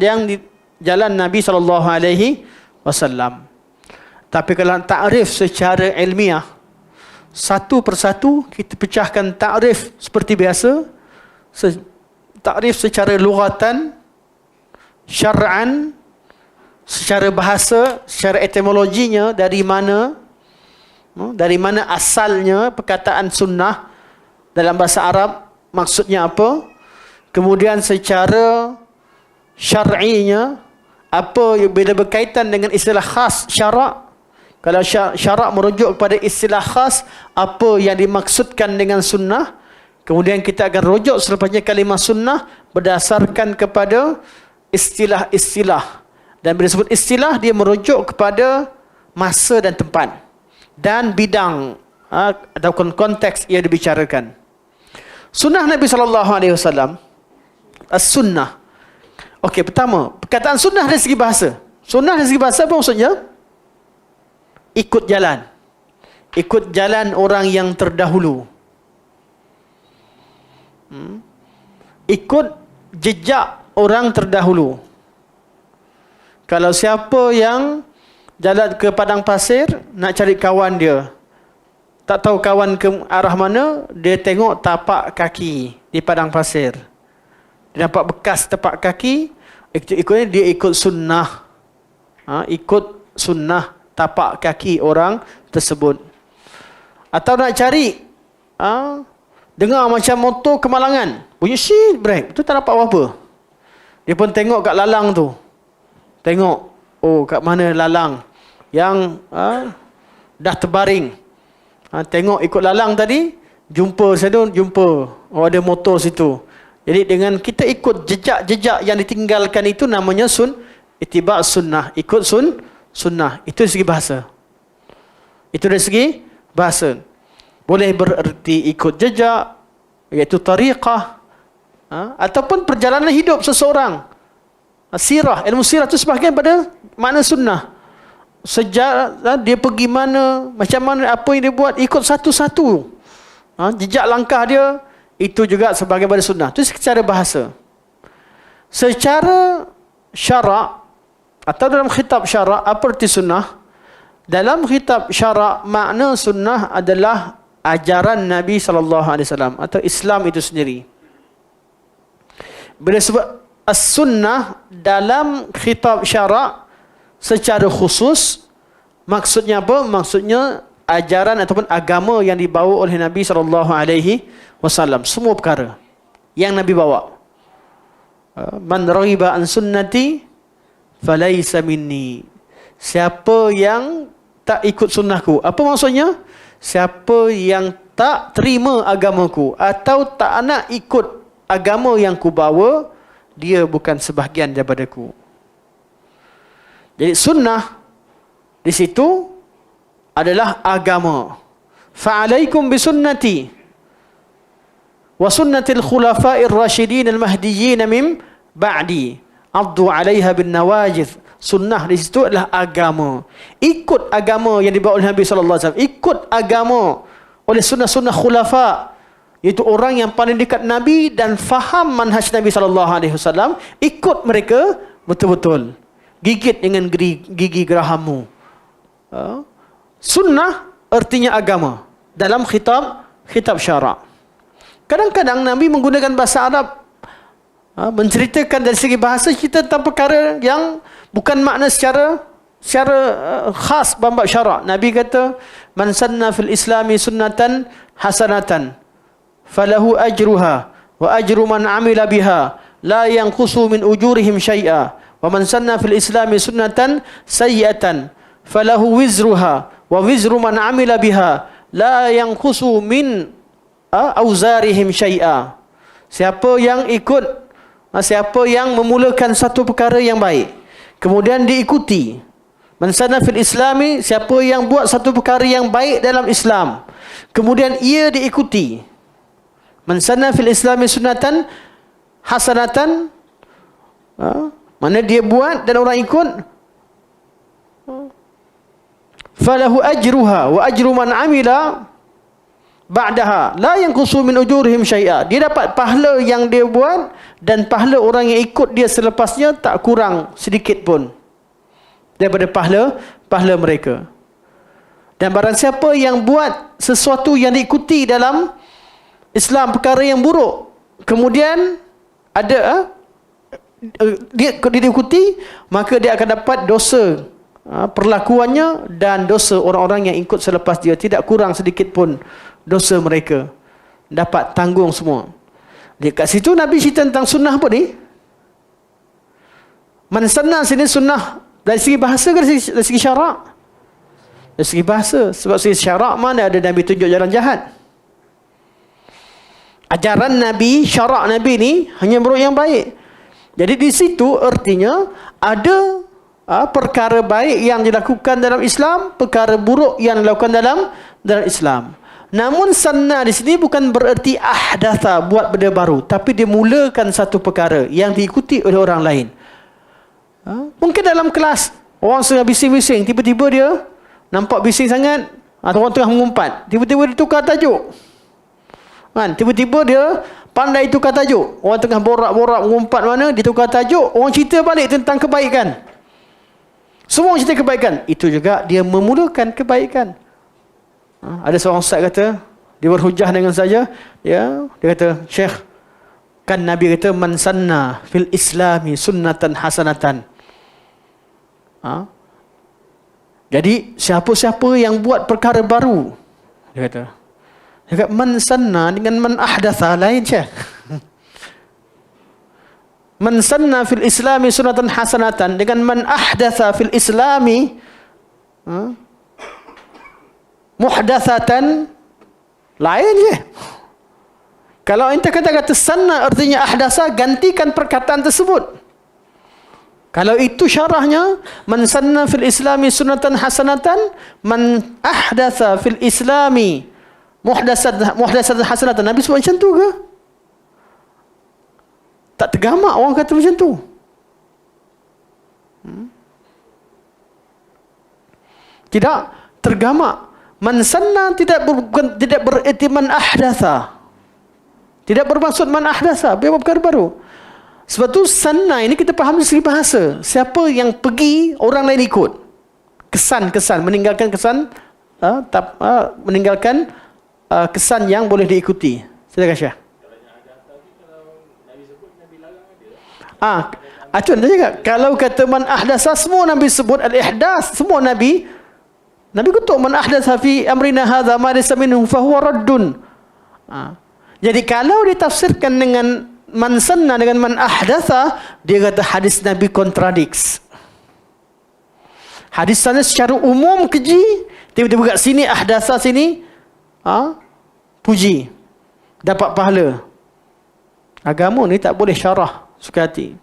jalan Nabi sallallahu alaihi wasallam. Tapi kalau takrif secara ilmiah, satu persatu kita pecahkan takrif seperti biasa. Takrif secara lughatan, syar'an, secara bahasa, secara etimologinya, dari mana asalnya perkataan sunnah dalam bahasa Arab, maksudnya apa. Kemudian secara syar'inya, apa bila berkaitan dengan istilah khas syarak. Kalau syarak merujuk kepada istilah khas, apa yang dimaksudkan dengan sunnah. Kemudian kita akan rujuk selepasnya kalimah sunnah berdasarkan kepada istilah-istilah. Dan bila disebut istilah, dia merujuk kepada masa dan tempat dan bidang atau konteks yang dibicarakan. Sunnah Nabi SAW, as-sunnah. Okey, pertama, perkataan sunnah dari segi bahasa. Sunnah dari segi bahasa apa maksudnya? Ikut jalan. Ikut jalan orang yang terdahulu. Ikut jejak orang terdahulu. Kalau siapa yang jalan ke padang pasir nak cari kawan dia, tak tahu kawan ke arah mana, dia tengok tapak kaki di padang pasir. dia nampak bekas tapak kaki, ikutnya dia ikut sunnah. Ikut sunnah tapak kaki orang tersebut. Atau nak cari, dengar macam motor kemalangan, bunyi shit brake, tu tak nampak apa-apa. Dia pun tengok kat lalang tu. Tengok, oh kat mana lalang yang dah terbaring. Tengok ikut lalang tadi, jumpa oh ada motor situ. Jadi dengan kita ikut jejak-jejak yang ditinggalkan itu, namanya ittiba' sunnah, ikut sunnah. Itu dari segi bahasa. Itu dari segi bahasa. Boleh bererti ikut jejak, iaitu tariqah, ataupun perjalanan hidup seseorang. Sirah, ilmu sirah itu sebahagian pada makna sunnah. Sejarah, dia pergi mana, macam mana, apa yang dia buat, ikut satu-satu. Jejak langkah dia, itu juga sebagai pada sunnah. Itu secara bahasa. Secara syarak, atau dalam khitab syarak, apa arti sunnah? Dalam khitab syarak, makna sunnah adalah ajaran Nabi SAW atau Islam itu sendiri. Bila sebut as-sunnah dalam khitab syarak secara khusus, maksudnya apa? Maksudnya ajaran ataupun agama yang dibawa oleh Nabi SAW. Semua perkara yang Nabi bawa. Man raghiba an sunnati falaysa minni. Siapa yang tak ikut sunnahku. Apa maksudnya? Siapa yang tak terima agamaku atau tak nak ikut agama yang ku bawa, dia bukan sebahagian daripadaku. Jadi sunnah di situ adalah agama. Fa'alaikum bisunnati wa sunnatil khulafa'ir rasyidin al-mahdiyyin min ba'di. Addu 'alaiha bin nawajidh. Sunnah di situ adalah agama. Ikut agama yang dibawa oleh Nabi sallallahu alaihi wasallam. Ikut agama oleh sunnah-sunnah khulafa, iaitu orang yang paling dekat Nabi dan faham manhaj Nabi sallallahu alaihi wasallam. Ikut mereka betul-betul. Gigit dengan gigi gerahammu. Sunnah artinya agama dalam khitab syarak. Kadang-kadang Nabi menggunakan bahasa Arab, menceritakan dari segi bahasa kita tentang perkara yang bukan makna secara khas bab syarak. Nabi kata, man sanna fil islami sunnatan hasanatan falahu ajruha wa ajru man amila biha la yanqusu min ujurihim syai'a wa man sanna fil islami sunnatan sayyi'atan falahu wizruha wa wizru man amila biha la yanqusu min auzarihim syai'a. Siapa yang memulakan satu perkara yang baik, kemudian diikuti. Man sanna fil islami, siapa yang buat satu perkara yang baik dalam Islam, kemudian ia diikuti. Man sanna fil islami sunnatan hasanatan, mana dia buat dan orang ikut, falahu ajruha wa ajru man amila ba'daha la yanqusu min ujurihim syai'a. Dia dapat pahala yang dia buat dan pahala orang yang ikut dia selepasnya tak kurang sedikit pun daripada pahala mereka. Dan barang siapa yang buat sesuatu yang diikuti dalam Islam, perkara yang buruk, kemudian ada dia diikuti, maka dia akan dapat dosa perlakuannya dan dosa orang-orang yang ikut selepas dia, tidak kurang sedikit pun dosa mereka, dapat tanggung semua. Dekat situ Nabi cerita tentang sunnah apa ni? Man sanna sini sunnah dari segi bahasa ke dari segi syarak? Dari segi bahasa. Sebab segi syarak mana ada Nabi tunjuk jalan jahat. Ajaran Nabi, syarak Nabi ni hanya buruk yang baik. Jadi di situ artinya ada perkara baik yang dilakukan dalam Islam, perkara buruk yang dilakukan dalam Islam. Namun sanna di sini bukan bererti ahdatha, buat benda baru, tapi dia mulakan satu perkara yang diikuti oleh orang lain. Mungkin dalam kelas orang sedang bising-bising, tiba-tiba dia nampak bising sangat, atau orang tengah mengumpat, tiba-tiba dia tukar tajuk. Kan? Tiba-tiba dia pandai tukar tajuk. Orang tengah borak-borak mengumpat mana, dia tukar tajuk, orang cerita balik tentang kebaikan. Semua cerita kebaikan. Itu juga dia memulakan kebaikan. Ada seorang ustaz kata, dia berhujah dengan saya, dia kata, Syekh, Kan Nabi kata, man sanna fil islami sunnatan hasanatan. Jadi siapa-siapa yang buat perkara baru, dia kata man sanna dengan man ahdatha lain je. Man sanna fil islami sunnatan hasanatan dengan man ahdatha fil islami muhdatsatan lain je. Kalau ente kata sanna artinya ahdasa, gantikan perkataan tersebut. Kalau itu syarahnya, man sanna fil islami sunnatan hasanatan, man ahdatsa fil islami muhdatsatan hasanatan. Nabi sebut macam tu ke? Tak tergamak orang kata macam tu. Tidak tergamak. Man sanna tidak bererti man ahdatsa. Tidak bermaksud man ahdatsa, biar perkara baru. Sebab tu sanna ini kita faham dari segi bahasa. Siapa yang pergi, orang lain ikut. Kesan-kesan, meninggalkan kesan, meninggalkan kesan yang boleh diikuti. Silakan Syekh. Acuan dia cakap, kalau kata man ahdasa, semua Nabi sebut al-ihdas, semua Nabi kutuk man ahdasa fi amrina hadza ma laysa minhu fa huwa raddun. Jadi kalau ditafsirkan dengan man sanna dengan man ahdatha, dia kata hadis Nabi contradicts. Hadis sana secara umum keji, tiba-tiba kat sini ahdatha, sini puji, dapat pahala. Agama ni tak boleh syarah suka hati.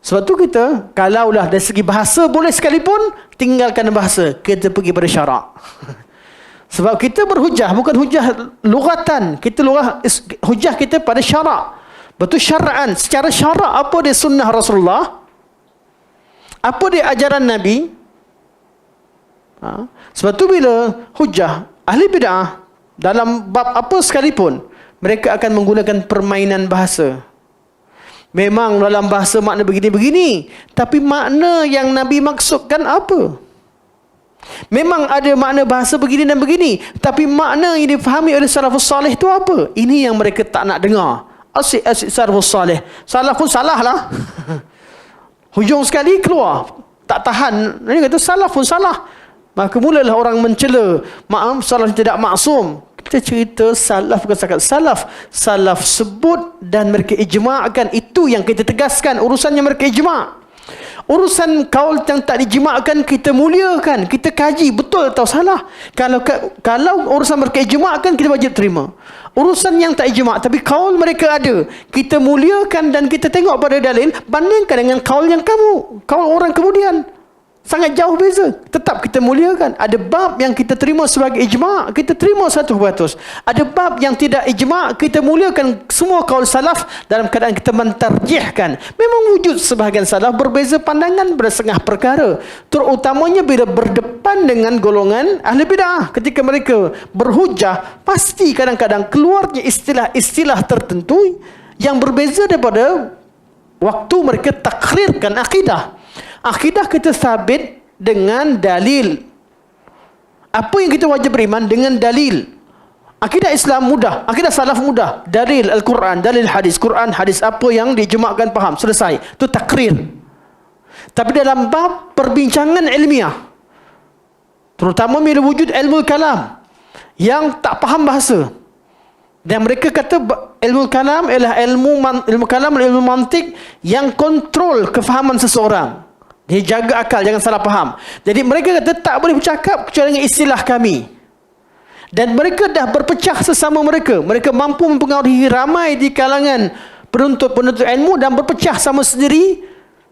Sebab tu kita, kalaulah dari segi bahasa boleh sekalipun, tinggalkan bahasa, kita pergi pada syarak. Sebab kita berhujah, bukan hujah lughatan. Hujah kita pada syarak. Betul syara'an. Secara syarak, apa dia sunnah Rasulullah? Apa dia ajaran Nabi? Sebab tu bila hujah, ahli bid'ah, dalam bab apa sekalipun, mereka akan menggunakan permainan bahasa. Memang dalam bahasa makna begini-begini, tapi makna yang Nabi maksudkan apa? Memang ada makna bahasa begini dan begini, tapi makna yang difahami oleh salafus salih itu apa? Ini yang mereka tak nak dengar. Asyik salafus salih. Salaf pun salah lah. Hujung sekali keluar, tak tahan. Dia kata salaf pun salah. Maka mulalah orang mencela, maaf, salaf tidak maksum. Kita cerita salaf bukan setakat salaf. Salaf sebut dan mereka ijma'kan. Itu yang kita tegaskan. Urusannya mereka ijma'. Urusan kaul yang tak dijma'kan, kita muliakan, kita kaji betul atau salah. Kalau urusan mereka ijma'kan, kita wajib terima. Urusan yang tak ijma' tapi kaul mereka ada, kita muliakan dan kita tengok pada dalil, bandingkan dengan kaul yang kaul orang kemudian. Sangat jauh beza. Tetap kita muliakan. Ada bab yang kita terima sebagai ijma', kita terima 100%. Ada bab yang tidak ijma', kita muliakan semua kaul salaf dalam keadaan kita mentarjihkan. Memang wujud sebahagian salaf berbeza pandangan pada setengah perkara. Terutamanya bila berdepan dengan golongan ahli bid'ah. Ketika mereka berhujah, pasti kadang-kadang keluarnya istilah-istilah tertentu yang berbeza daripada waktu mereka takrirkan akidah. Akidah kita sabit dengan dalil. Apa yang kita wajib beriman dengan dalil. Akidah Islam mudah, akidah salaf mudah. Dalil Al-Quran, dalil hadis, Quran, hadis, apa yang dijemaahkan faham, selesai. Itu takrir. Tapi dalam bab perbincangan ilmiah, terutama bila wujud ilmu kalam yang tak faham bahasa, dan mereka kata ilmu kalam ialah ilmu kalam, ilmu mantik yang kontrol kefahaman seseorang. Dia jaga akal, jangan salah faham. Jadi mereka kata tak boleh bercakap kecuali dengan istilah kami. Dan mereka dah berpecah sesama mereka. Mereka mampu mempengaruhi ramai di kalangan penuntut-penuntut ilmu dan berpecah sama sendiri.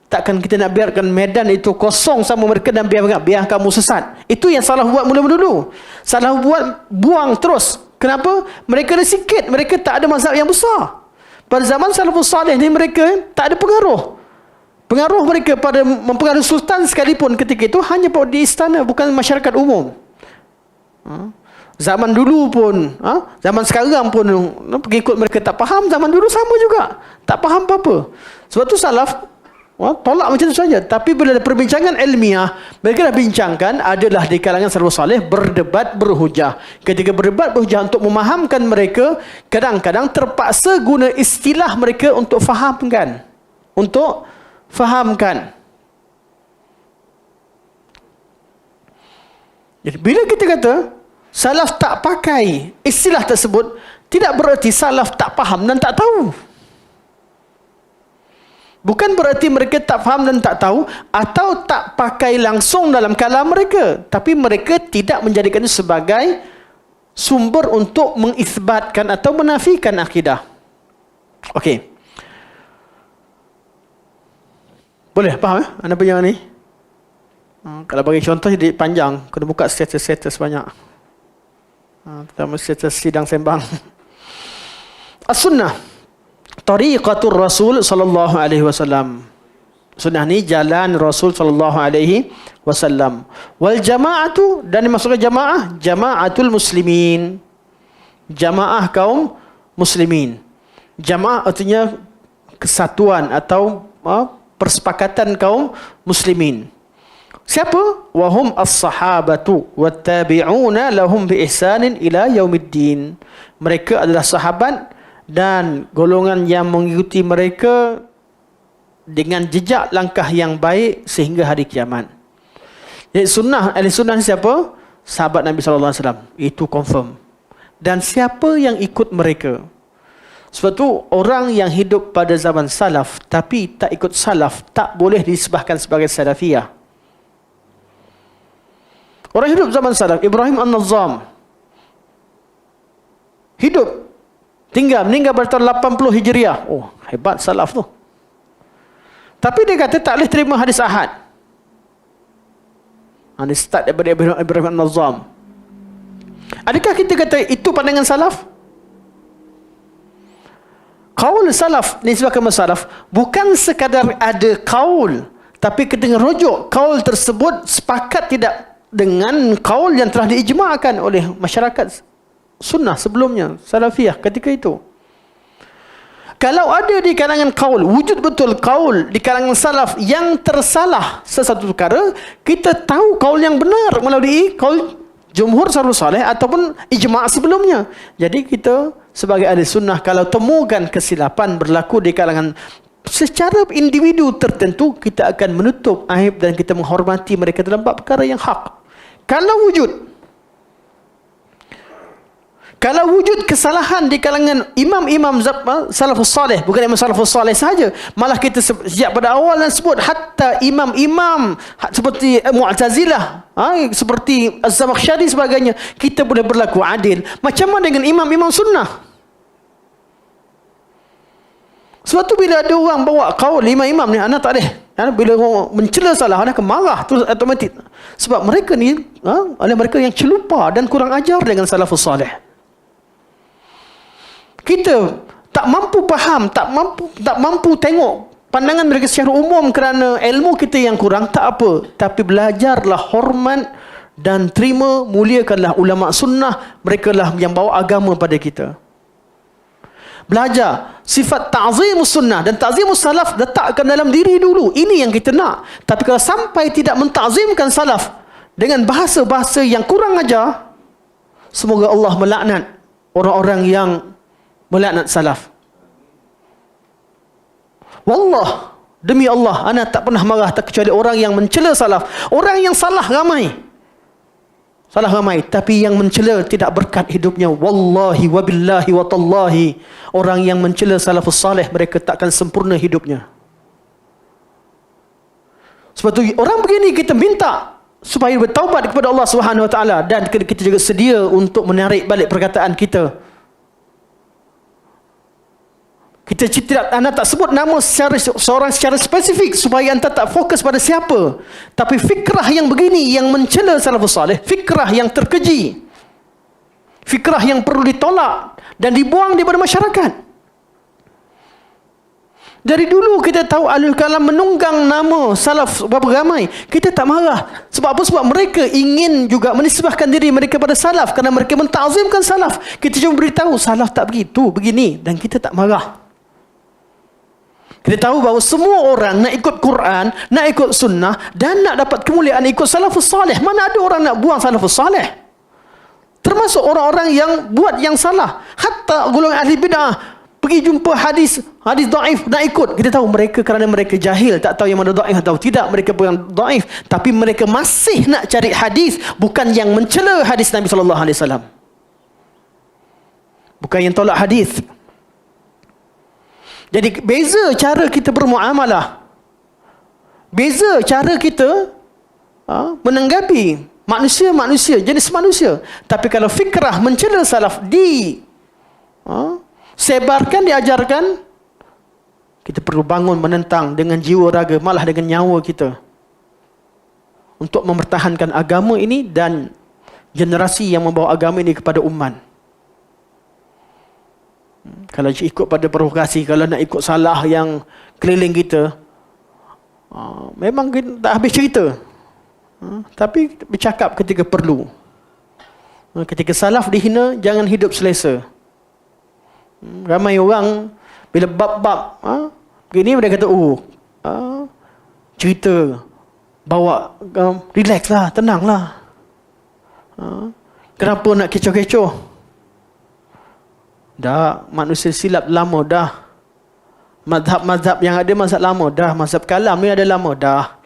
Takkan kita nak biarkan medan itu kosong sama mereka dan biar kamu sesat. Itu yang salah buat mula-mula dulu. Salah buat, buang terus. Kenapa? Mereka ada sikit. Mereka tak ada mazhab yang besar. Pada zaman salafus salih ni mereka tak ada pengaruh. Pengaruh mereka pada mempengaruhi sultan sekalipun ketika itu hanya di istana, bukan masyarakat umum. Zaman dulu pun, zaman sekarang pun pengikut mereka tak faham, zaman dulu sama juga. Tak faham apa-apa. Sebab tu salaf, Tolak macam tu saja. Tapi bila ada perbincangan ilmiah, mereka dah bincangkan, adalah di kalangan salafus saleh berdebat berhujah. Ketika berdebat berhujah untuk memahamkan mereka, kadang-kadang terpaksa guna istilah mereka untuk fahamkan. Untuk fahamkan. Jadi bila kita kata salaf tak pakai istilah tersebut, tidak bererti salaf tak faham dan tak tahu. Bukan bererti mereka tak faham dan tak tahu atau tak pakai langsung dalam kalam mereka, tapi mereka tidak menjadikan itu sebagai sumber untuk mengisbatkan atau menafikan akidah. Okey. Boleh faham anda punya ni? Kalau bagi contoh jadi panjang, kena buka status-status banyak. Terutama status sidang sembang. As-sunnah, tariqatul Rasul sallallahu alaihi wasallam. Sunnah ni jalan Rasul sallallahu alaihi wasallam. Wal jama'atu, dan dimaksudkan jamaah, jama'atul muslimin. Jamaah kaum muslimin. Jamaah artinya kesatuan atau persepakatan kaum muslimin. Siapa? Wahum as-sahabatu wattabi'una lahum bi ihsanin ila yaumiddin. Mereka adalah sahabat dan golongan yang mengikuti mereka dengan jejak langkah yang baik sehingga hari kiamat. Jadi sunnah, ahli sunnah ni siapa? Sahabat Nabi sallallahu alaihi wasallam. Itu confirm. Dan siapa yang ikut mereka? Sebab tu orang yang hidup pada zaman salaf tapi tak ikut salaf tak boleh disebahkan sebagai salafiyah. Orang hidup zaman salaf, Ibrahim An-Nazzam, hidup, meninggal pada tahun 80 Hijriah. Oh, hebat salaf tu. Tapi dia kata tak boleh terima hadis ahad. Dia start daripada Ibrahim An-Nazzam. Adakah kita kata itu pandangan salaf? Qaul salaf, nisbahkan salaf, bukan sekadar ada qaul, tapi kita rujuk qaul tersebut sepakat tidak dengan qaul yang telah diijma'kan oleh masyarakat sunnah sebelumnya, salafiyah ketika itu. Kalau ada di kalangan qaul, wujud betul qaul di kalangan salaf yang tersalah sesuatu perkara, kita tahu qaul yang benar melalui qaul jumhur salafus saleh ataupun ijma' sebelumnya. Jadi kita sebagai ahli sunnah kalau temukan kesilapan berlaku di kalangan secara individu tertentu, kita akan menutup aib dan kita menghormati mereka dalam bab perkara yang hak. Kalau wujud kesalahan di kalangan imam-imam salafus saleh, bukan imam salafus saleh sahaja, malah kita sejak pada awal dan sebut hatta imam-imam seperti Mu'tazilah, seperti Az-Zamakhsyari sebagainya, kita boleh berlaku adil. Macam mana dengan imam-imam sunnah? Sebab tu bila ada orang bawa qaul imam-imam ni, anak tak boleh. Bila orang mencela salah, anak akan marah terus automatik. Sebab mereka ni adalah mereka yang celupa dan kurang ajar dengan salafus saleh. Kita tak mampu faham, tak mampu tengok pandangan mereka secara umum kerana ilmu kita yang kurang, tak apa. Tapi belajarlah hormat dan terima, muliakanlah ulama sunnah. Mereka lah yang bawa agama pada kita. Belajar sifat ta'zimus sunnah dan ta'zimus salaf, letakkan dalam diri dulu. Ini yang kita nak. Tapi kalau sampai tidak menta'zimkan salaf dengan bahasa-bahasa yang kurang ajar, semoga Allah melaknat orang-orang yang melaknat salaf. Wallah, demi Allah, ana tak pernah marah tak kecuali orang yang mencela salaf. Orang yang salah ramai, tapi yang mencela tidak berkat hidupnya. Wallahi wabillahi watallahi, orang yang mencela salafus saleh, mereka takkan sempurna hidupnya. Sebab tu orang begini kita minta supaya bertaubat kepada Allah Subhanahu wa taala, dan kita juga sedia untuk menarik balik perkataan kita. Kita tidak, anda tak sebut nama seorang secara spesifik supaya anda tak fokus pada siapa. Tapi fikrah yang begini yang mencela salafus saleh, fikrah yang terkeji, fikrah yang perlu ditolak dan dibuang daripada masyarakat. Dari dulu kita tahu ahlul kalam menunggang nama salaf berapa ramai. Kita tak marah. Sebab apa? Sebab mereka ingin juga menisbahkan diri mereka pada salaf kerana mereka mentazimkan salaf. Kita cuma beritahu salaf tak begitu, begini, dan kita tak marah. Kita tahu bahawa semua orang nak ikut Quran, nak ikut sunnah dan nak dapat kemuliaan ikut salafus salih. Mana ada orang nak buang salafus salih? Termasuk orang-orang yang buat yang salah. Hatta golongan ahli bid'ah pergi jumpa hadis dhaif nak ikut. Kita tahu mereka kerana mereka jahil, tak tahu yang mana dhaif atau tidak, mereka bukan dhaif, tapi mereka masih nak cari hadis bukan yang mencela hadis Nabi sallallahu alaihi wasallam. Bukan yang tolak hadis. Jadi beza cara kita bermuamalah. Beza cara kita menanggapi manusia, jenis manusia. Tapi kalau fikrah mencela salaf sebarkan, diajarkan, kita perlu bangun menentang dengan jiwa raga, malah dengan nyawa kita, untuk mempertahankan agama ini dan generasi yang membawa agama ini kepada umat. Kalau ikut pada provokasi, kalau nak ikut salah yang keliling kita, memang kita tak habis cerita. Tapi bercakap ketika perlu. Ketika salaf dihina, jangan hidup selesa. Ramai orang bila bab-bab begini, mereka kata cerita, bawa relax lah, tenang lah. Kenapa nak kecoh-kecoh? Dah, manusia silap lama dah. Mazhab-mazhab yang ada mazhab lama dah. Mazhab kalam ni ada lama dah.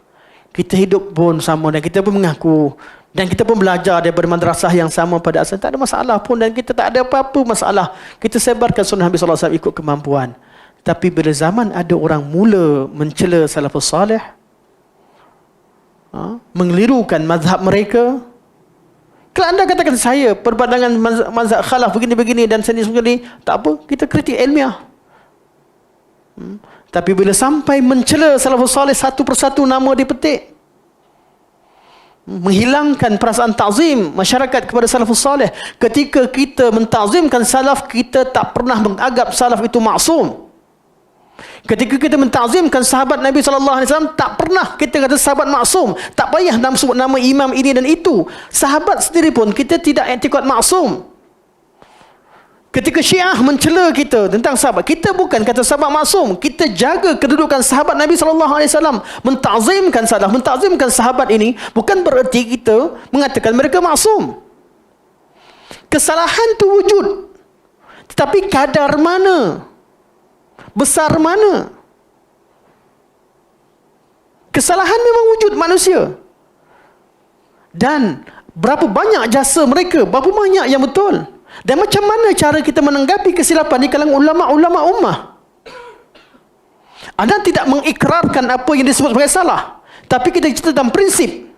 Kita hidup pun sama dan kita pun mengaku. Dan kita pun belajar daripada madrasah yang sama pada asal. Tak ada masalah pun dan kita tak ada apa-apa masalah. Kita sebarkan sunnah Nabi sallallahu alaihi wasallam ikut kemampuan. Tapi bila zaman ada orang mula mencela salafus salih, mengelirukan mazhab mereka. Kalau anda katakan saya perpandangan mazhab khalaf begini-begini dan seni-seni, tak apa, kita kritik ilmiah. Tapi bila sampai mencela salafus salih satu persatu nama dipetik, menghilangkan perasaan ta'zim masyarakat kepada salafus salih. Ketika kita mentazimkan salaf, kita tak pernah menganggap salaf itu maksum. Ketika kita mentazimkan sahabat Nabi SAW, tak pernah kita kata sahabat maksum. Tak payah nama sebut nama imam ini dan itu. Sahabat sendiri pun kita tidak i'tikad maksum. Ketika Syiah mencela kita tentang sahabat, kita bukan kata sahabat maksum. Kita jaga kedudukan sahabat Nabi SAW. Mentazimkan salaf, mentazimkan sahabat ini bukan bererti kita mengatakan mereka maksum. Kesalahan itu wujud. Tetapi kadar mana? Besar mana? Kesalahan memang wujud manusia. Dan berapa banyak jasa mereka, berapa banyak yang betul. Dan macam mana cara kita menanggapi kesilapan di kalangan ulama-ulama ummah? Anda tidak mengikrarkan apa yang disebut sebagai salah, tapi kita cerita tentang prinsip.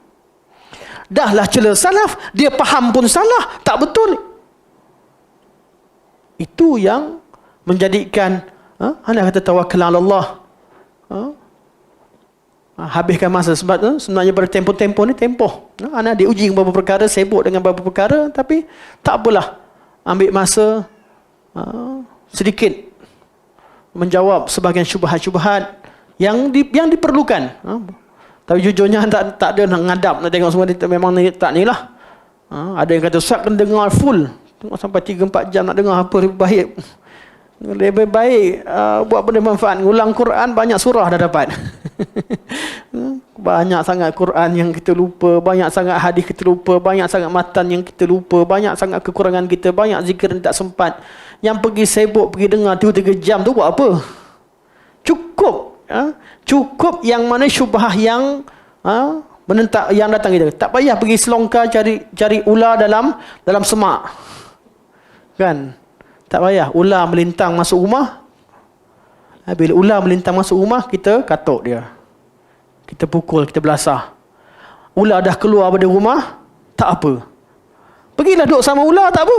Dahlah cela salaf, dia faham pun salah, tak betul. Itu yang menjadikan anda kata tawakkal ala Allah. Habiskan masa sebab sebenarnya pada tempoh-tempoh ni tempoh. Anda diuji dengan beberapa perkara, sibuk dengan beberapa perkara, tapi tak apalah. Ambil masa sedikit menjawab sebahagian syubhat-syubhat yang diperlukan. Tapi jujurnya tak ada nak ngadap nak tengok semua ni, memang ni tak ni lah. Ada yang kata Ustaz kena dengar full. Tengok sampai 3-4 jam nak dengar apa lebih baik. Lebih baik buat benda manfaat. Ulang Quran, banyak surah dah dapat. Banyak sangat Quran yang kita lupa, banyak sangat hadis kita lupa, banyak sangat matan yang kita lupa, banyak sangat kekurangan kita, banyak zikir yang tak sempat. Yang pergi sibuk, pergi dengar 2-3 jam tu buat apa? Cukup. Cukup yang mana syubhah yang menentang yang datang kita. Tak payah pergi selongkar cari ular dalam semak. Kan? Tak payah ular melintang masuk rumah. Bila ular melintang masuk rumah, kita katuk dia. Kita pukul, kita belasah. Ular dah keluar dari rumah, tak apa. Pergilah duduk sama ular, tak apa.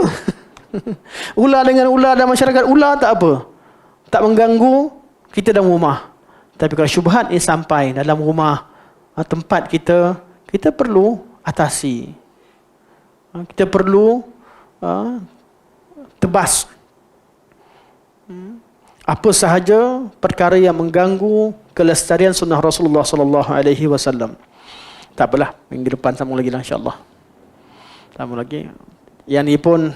Ular dengan ular dan masyarakat ular, tak apa. Tak mengganggu kita dalam rumah. Tapi kalau syubhat ini sampai dalam rumah, tempat kita, kita perlu atasi. Kita perlu tebas. Apa sahaja perkara yang mengganggu kelestarian sunnah Rasulullah sallallahu alaihi wasallam. Tak apalah, minggu depan sambung lagi lah insya-Allah. Sambung lagi. Yang ni pun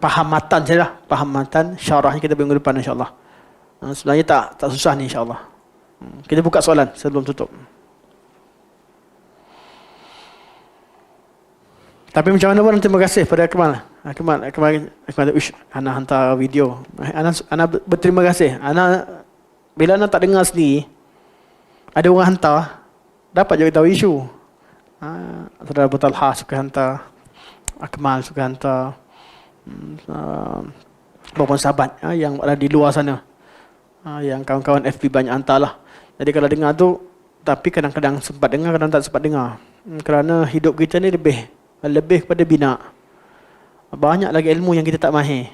Faham matan saja lah. Faham matan, syarahnya kita minggu depan insyaAllah. Sebenarnya tak susah ni insyaAllah. Kita buka soalan sebelum tutup. Tapi macam mana pun terima kasih pada Akmal. Akmal Ana hantar video. Ana berterima kasih. Bila Ana tak dengar sendiri, ada orang hantar, dapat je tahu isu. Saudara Abu Talha suka hantar, Akmal suka hantar, beberapa sahabat yang ada di luar sana, yang kawan-kawan FB banyak hantar lah. Jadi kalau dengar tu, tapi kadang-kadang sempat dengar, kadang tak sempat dengar. Kerana hidup kita ni lebih kepada bina. Banyak lagi ilmu yang kita tak mahir.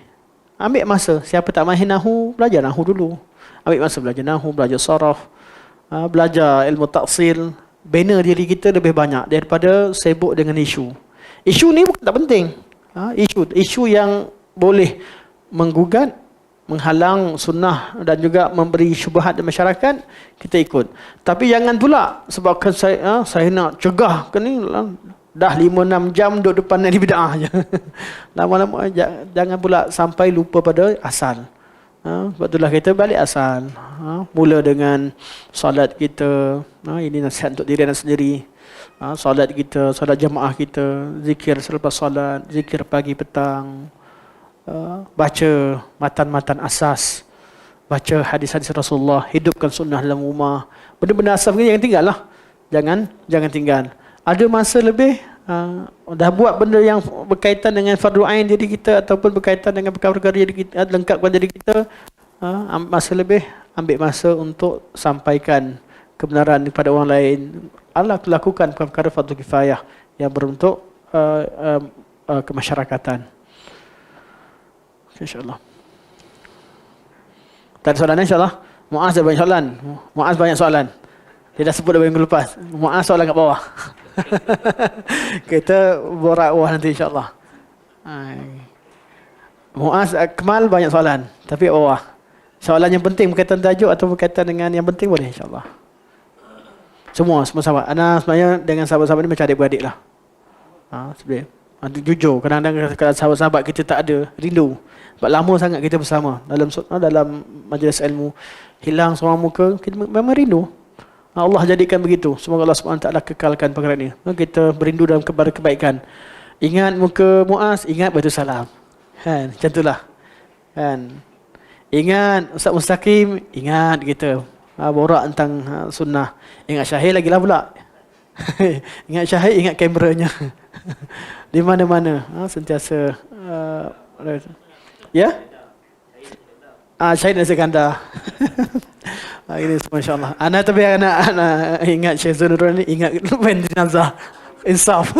Ambil masa, siapa tak mahir nahu, belajar nahu dulu. Ambil masa belajar nahu, belajar saraf, belajar ilmu taksil. Bina diri kita lebih banyak daripada sibuk dengan isu. Isu ni bukan tak penting. Isu yang boleh menggugat, menghalang sunnah dan juga memberi syubhat di masyarakat, kita ikut. Tapi jangan pula sebabkan saya nak cegah ke ni, dah 5-6 jam duduk depan ni bid'ah je. Lama-lama jangan pula sampai lupa pada asal. Sebab itulah kita balik asal. Mula dengan solat kita. Ini nasihat untuk diri anda sendiri. Solat kita, solat jamaah kita, zikir selepas solat, zikir pagi petang, baca matan-matan asas, baca hadis-hadis Rasulullah, hidupkan sunnah dalam rumah. Benda-benda asas ni jangan tinggal lah. Jangan tinggal. Ada masa lebih, dah buat benda yang berkaitan dengan fardu ain diri kita ataupun berkaitan dengan perkara-perkara diri kita, lengkapkan diri kita, masa lebih, ambil masa untuk sampaikan kebenaran kepada orang lain. Lakukan perkara fardu kifayah yang berbentuk kemasyarakatan. InsyaAllah. Tak ada soalan insyaAllah. Muaz ada banyak soalan. Muaz banyak soalan. Dia dah sebut dah minggu lepas. Muaz soalan kat bawah. Kita borak bawah nanti insyaAllah. Muaz, Akmal banyak soalan. Tapi kat bawah. Soalan yang penting berkaitan tajuk atau berkaitan dengan yang penting boleh insyaAllah. Semua sahabat. Ana sebenarnya dengan sahabat-sahabat ni macam adik-beradik lah. Sebenarnya. Jujur, kadang-kadang kalau sahabat-sahabat kita tak ada, rindu. Sebab lama sangat kita bersama dalam majlis ilmu. Hilang seorang muka, kita memang rindu. Allah jadikan begitu. Semoga Allah SWT kekalkan perkara ini. Kita berindu dalam kebaikan. Ingat muka Muaz, ingat Baitul Salam. Kan? Macam itulah. Kan? Ingat Ustaz Mustaqim, ingat kita. Borak tentang sunnah. Ingat Syahid lagi lah pula. Ingat Syahid, ingat kameranya. Di mana-mana. Sentiasa. Ya? Syahid dan Sekandar. Ini semua insyaAllah. Tapi anak ingat Syekh Zunurul ni, ingat main jenazah. Insaf.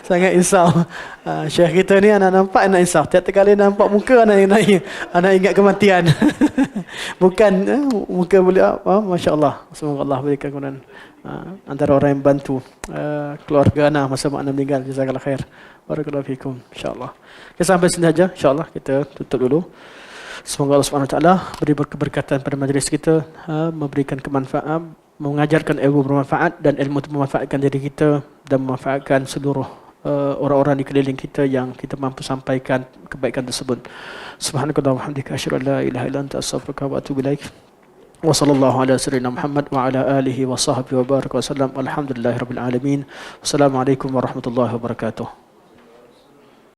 Sangat insaf. Syekh kita ni anak nampak, anak insaf. Tiap-tiap kali nampak muka, anak ingat kematian. Bukan muka beliau. Masya Allah. Semoga Allah berikan kemudahan. Antara orang yang bantu keluarga anak masa mak anak meninggal. Jazakallah khair. Barakallahu fikum. InsyaAllah. Kita sampai sini saja. InsyaAllah kita tutup dulu. Semoga Allah SWT beri keberkatan pada majlis kita, memberikan kemanfaatan, mengajarkan ilmu bermanfaat dan ilmu itu memanfaatkan diri kita dan memanfaatkan seluruh orang-orang di keliling kita yang kita mampu sampaikan kebaikan tersebut. Subhanakallahumma wa bihamdika asyhadu an la ilaha illa anta astaghfiruka wa atubu ilaik. Wa sallallahu ala sayyidina Muhammad wa ala alihi wa sahbihi wa baraka wa sallam. Alhamdulillahirabbil alamin. Wassalamualaikum warahmatullahi wabarakatuh.